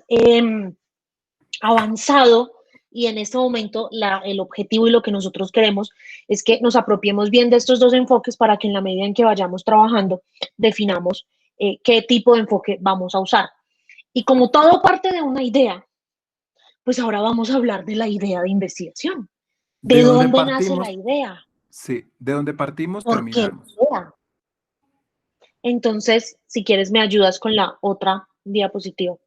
avanzado, y en este momento el objetivo y lo que nosotros queremos es que nos apropiemos bien de estos 2 enfoques para que en la medida en que vayamos trabajando definamos qué tipo de enfoque vamos a usar. Y como todo parte de una idea, pues ahora vamos a hablar de la idea de investigación. De ¿De donde dónde nace la partimos, idea? sí, de donde partimos ¿Por qué la terminamos. idea? Entonces, si quieres, me ayudas con la otra diapositiva.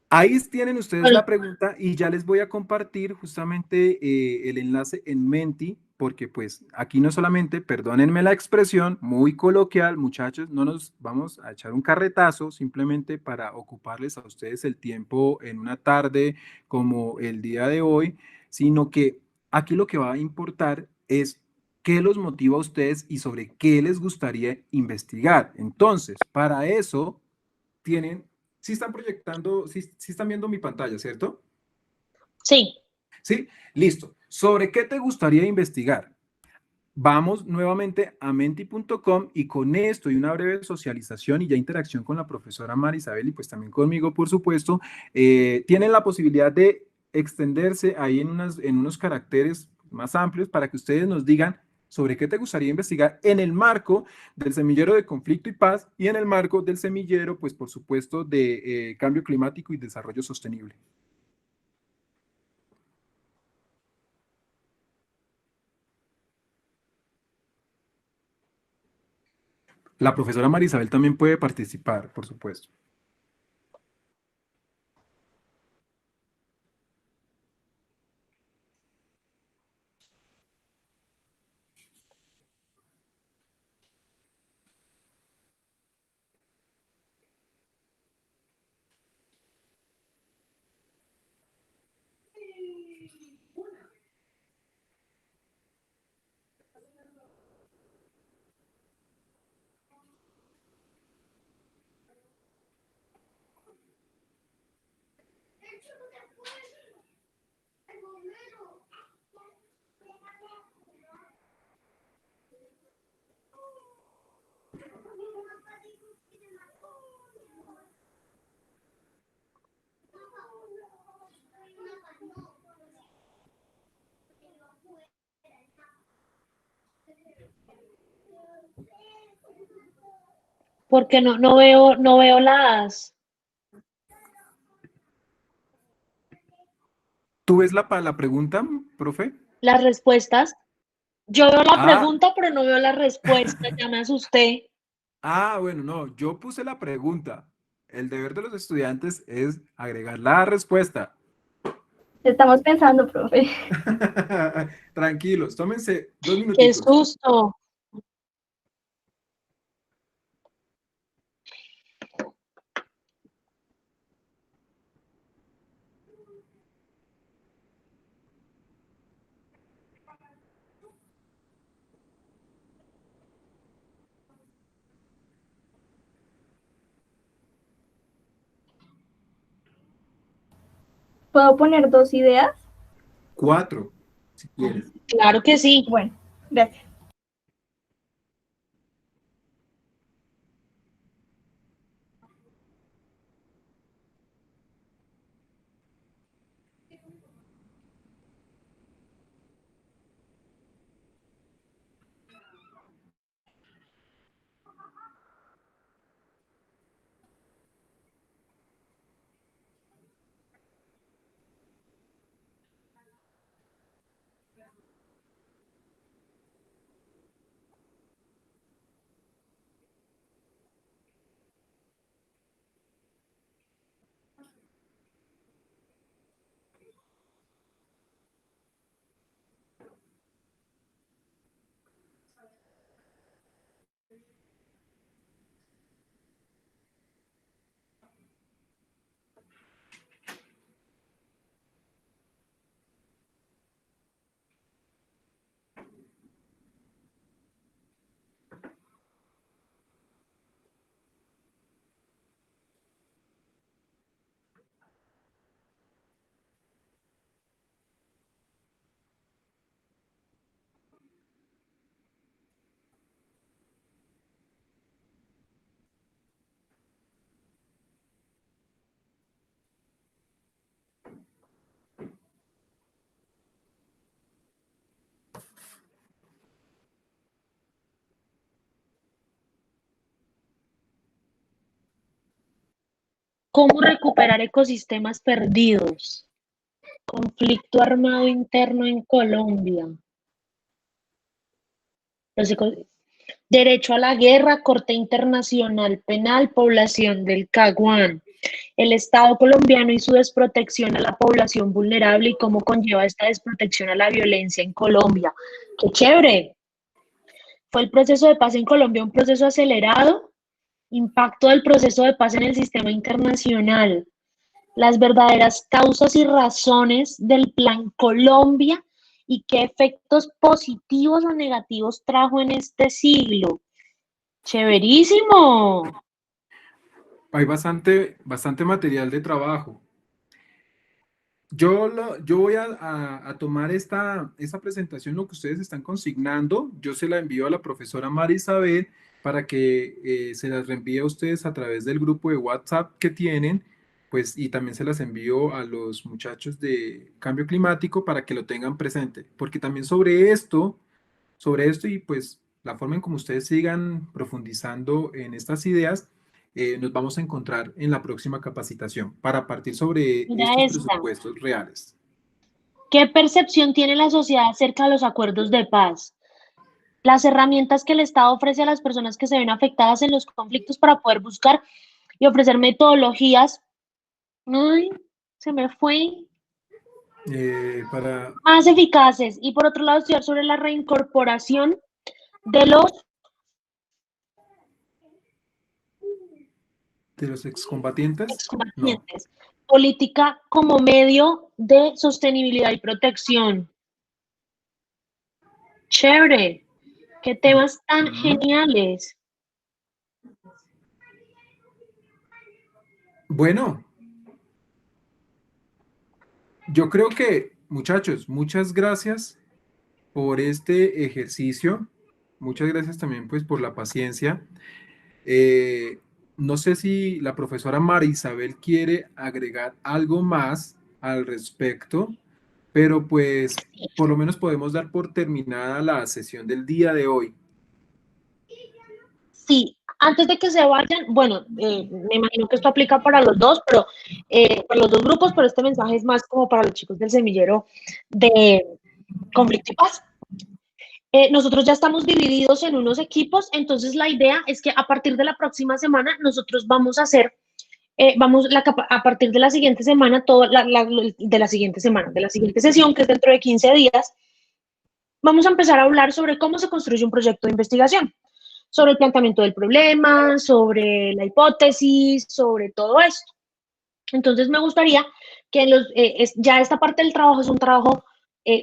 Ahí tienen ustedes Bueno, la pregunta y ya les voy a compartir justamente el enlace en Menti, porque pues aquí no solamente, perdónenme la expresión, muy coloquial, muchachos, no nos vamos a echar un carretazo simplemente para ocuparles a ustedes el tiempo en una tarde como el día de hoy, sino que aquí lo que va a importar es qué los motiva a ustedes y sobre qué les gustaría investigar. Entonces, para eso tienen, sí están proyectando, sí están viendo mi pantalla, ¿cierto? sí. Sí, listo. ¿Sobre qué te gustaría investigar? Vamos nuevamente a menti.com y con esto y una breve socialización y ya interacción con la profesora Marisabel y pues también conmigo, por supuesto, tienen la posibilidad de extenderse ahí en unos caracteres más amplios para que ustedes nos digan sobre qué te gustaría investigar en el marco del semillero de conflicto y paz y en el marco del semillero, pues por supuesto, de cambio climático y desarrollo sostenible. La profesora Marisabel también puede participar, por supuesto. Porque no veo ¿Tú ves la pregunta, profe? las respuestas. Yo veo la Ah, pregunta, pero no veo la respuesta. Ya me asusté. bueno, no, yo puse la pregunta. El deber de los estudiantes es agregar la respuesta. Estamos pensando, profe. Tranquilos, tómense 2 ¡Qué minuticos. susto! ¿Puedo poner 2 ideas? 4, si quieres. Claro que sí. Bueno, gracias. ¿Cómo recuperar ecosistemas perdidos? Conflicto armado interno en Colombia. Derecho a la guerra, Corte Internacional Penal, población del Caguán. El Estado colombiano y su desprotección a la población vulnerable y cómo conlleva esta desprotección a la violencia en Colombia. ¡Qué chévere! ¿Fue el proceso de paz en Colombia un proceso acelerado? Impacto del proceso de paz en el sistema internacional. Las verdaderas causas y razones del Plan Colombia y qué efectos positivos o negativos trajo en este siglo. ¡Chéverísimo! Hay bastante material de trabajo. Yo voy a tomar esta presentación, lo que ustedes están consignando, yo se la envío a la profesora Mari Isabel para que se las reenvíe a ustedes a través del grupo de WhatsApp que tienen, pues, y también se las envío a los muchachos de cambio climático para que lo tengan presente, porque también sobre esto y pues la forma en como ustedes sigan profundizando en estas ideas, nos vamos a encontrar en la próxima capacitación para partir sobre Mira estos esta. presupuestos reales. ¿Qué percepción tiene la sociedad acerca de los acuerdos de paz? Las herramientas que el Estado ofrece a las personas que se ven afectadas en los conflictos para poder buscar y ofrecer metodologías. Ay, se me fue. Más eficaces. Y por otro lado, estudiar sobre la reincorporación de los excombatientes. excombatientes. Política como medio de sostenibilidad y protección. Chévere. Qué temas tan geniales. Bueno, yo creo que, muchachos, muchas gracias por este ejercicio. Muchas gracias también pues por la paciencia. No sé si la profesora María Isabel quiere agregar algo más al respecto, pero pues por lo menos podemos dar por terminada la sesión del día de hoy. Sí, antes de que se vayan, bueno, me imagino que esto aplica para los dos, pero para los dos grupos, pero este mensaje es más como para los chicos del semillero de Conflicto y Paz. Nosotros ya estamos divididos en unos equipos, entonces la idea es que a partir de la próxima semana nosotros vamos a hacer, a partir de la siguiente semana, de la siguiente sesión, que es dentro de 15 días, vamos a empezar a hablar sobre cómo se construye un proyecto de investigación, sobre el planteamiento del problema, sobre la hipótesis, sobre todo esto. Entonces me gustaría que ya esta parte del trabajo es un trabajo,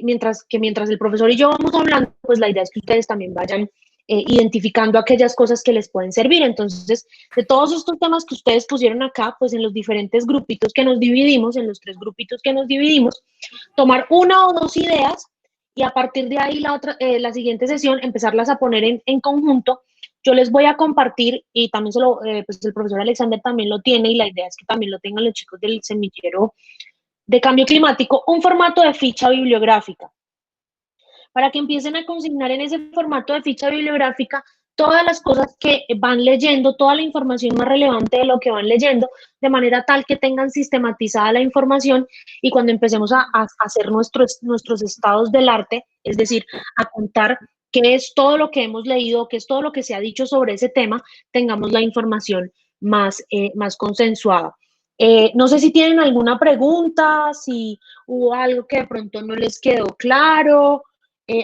mientras el profesor y yo vamos hablando, pues la idea es que ustedes también vayan identificando aquellas cosas que les pueden servir. Entonces, de todos estos temas que ustedes pusieron acá, pues en los diferentes grupitos que nos dividimos, en los 3 grupitos que nos dividimos, tomar 1 o 2 ideas y a partir de ahí la siguiente sesión empezarlas a poner en conjunto. Yo les voy a compartir, y también pues el profesor Alexander también lo tiene, y la idea es que también lo tengan los chicos del semillero de cambio climático, un formato de ficha bibliográfica, para que empiecen a consignar en ese formato de ficha bibliográfica todas las cosas que van leyendo, toda la información más relevante de lo que van leyendo, de manera tal que tengan sistematizada la información, y cuando empecemos a hacer nuestros estados del arte, es decir, a contar qué es todo lo que hemos leído, qué es todo lo que se ha dicho sobre ese tema, tengamos la información más consensuada. No sé si tienen alguna pregunta, si hubo algo que de pronto no les quedó claro,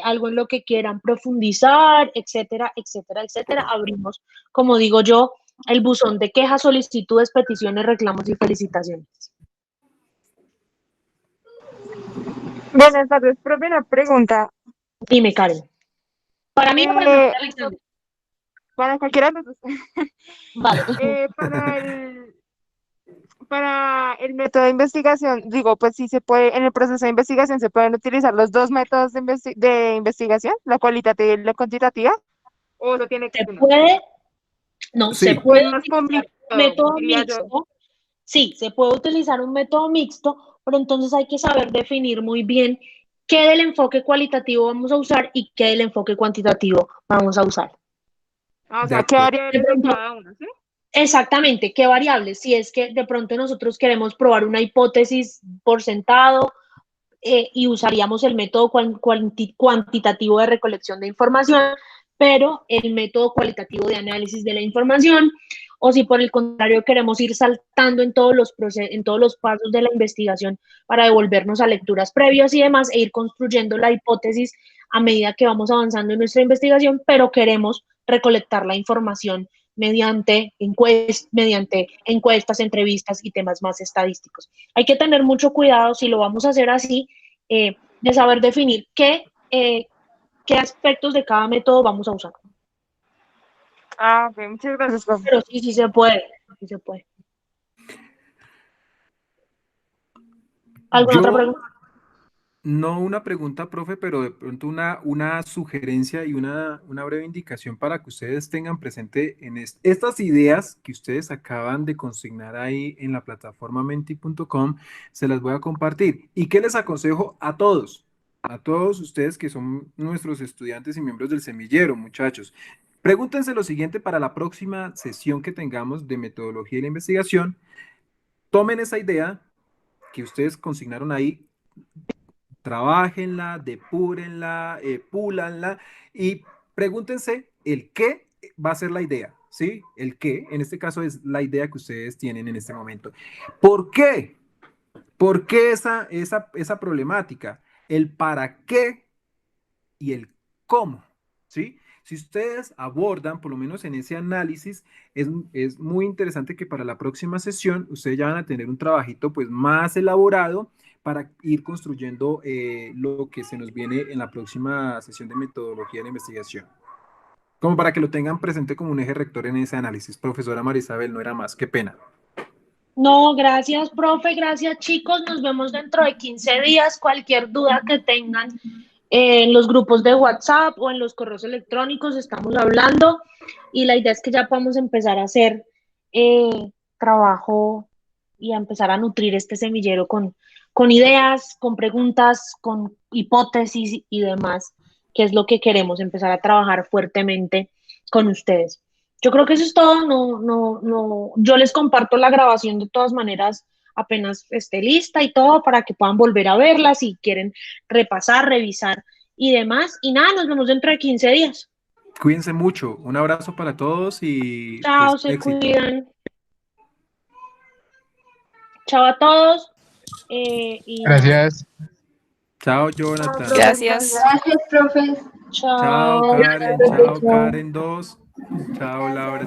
algo en lo que quieran profundizar, etcétera, etcétera, etcétera. Abrimos, como digo yo, el buzón de quejas, solicitudes, peticiones, reclamos y felicitaciones. Buenas tardes, profe, una pregunta. Dime, Karen. ¿Para mí o para el profesor Alexander? Para cualquiera de los dos. Vale. Para el método de investigación, digo, pues sí se puede, en el proceso de investigación se pueden utilizar los 2 métodos de investigación, la cualitativa y la cuantitativa, o eso tiene que ser uno. Se puede utilizar un método mixto. Sí, se puede utilizar un método mixto, pero entonces hay que saber definir muy bien qué del enfoque cualitativo vamos a usar y qué del enfoque cuantitativo vamos a usar. O sea, ¿qué área de cada uno, sí? Exactamente, ¿qué variables? Si es que de pronto nosotros queremos probar una hipótesis por sentado y usaríamos el método cuantitativo de recolección de información, pero el método cualitativo de análisis de la información, o si por el contrario queremos ir saltando en todos los pasos de la investigación para devolvernos a lecturas previas y demás e ir construyendo la hipótesis a medida que vamos avanzando en nuestra investigación, pero queremos recolectar la información mediante encuestas, entrevistas y temas más estadísticos. Hay que tener mucho cuidado si lo vamos a hacer así, de saber definir qué aspectos de cada método vamos a usar. Ah, ok, muchas gracias, profe. Pero sí se puede, sí se puede. ¿Alguna otra pregunta? No una pregunta, profe, pero de pronto una sugerencia y una breve indicación para que ustedes tengan presente en estas ideas que ustedes acaban de consignar ahí en la plataforma menti.com, se las voy a compartir. ¿Y qué les aconsejo a todos? A todos ustedes que son nuestros estudiantes y miembros del semillero, muchachos. Pregúntense lo siguiente para la próxima sesión que tengamos de metodología y la investigación. Tomen esa idea que ustedes consignaron ahí, trabájenla, depúrenla, púlanla y pregúntense el qué va a ser la idea, ¿sí? El qué, en este caso, es la idea que ustedes tienen en este momento. ¿Por qué? ¿Por qué esa problemática? El para qué y el cómo, ¿sí? Si ustedes abordan, por lo menos en ese análisis, es muy interesante que para la próxima sesión ustedes ya van a tener un trabajito pues más elaborado para ir construyendo lo que se nos viene en la próxima sesión de metodología de la investigación. Como para que lo tengan presente como un eje rector en ese análisis. Profesora Marisabel, no era más, qué pena. No, gracias, profe, gracias, chicos. Nos vemos dentro de 15 días. Cualquier duda que tengan en los grupos de WhatsApp o en los correos electrónicos estamos hablando y la idea es que ya podamos empezar a hacer trabajo y a empezar a nutrir este semillero con ideas, con preguntas, con hipótesis y demás, que es lo que queremos, empezar a trabajar fuertemente con ustedes. Yo creo que eso es todo. No, yo les comparto la grabación de todas maneras apenas esté lista y todo para que puedan volver a verla si quieren repasar, revisar y demás. Y nada, nos vemos dentro de 15 días. Cuídense mucho. Un abrazo para todos y Chao, pues, se éxito. cuidan. Chao a todos. Gracias. Chao, Jonathan. Gracias. Gracias, profe. Chao, Chao. Karen. Chao, Karen 2. Chao, Laura.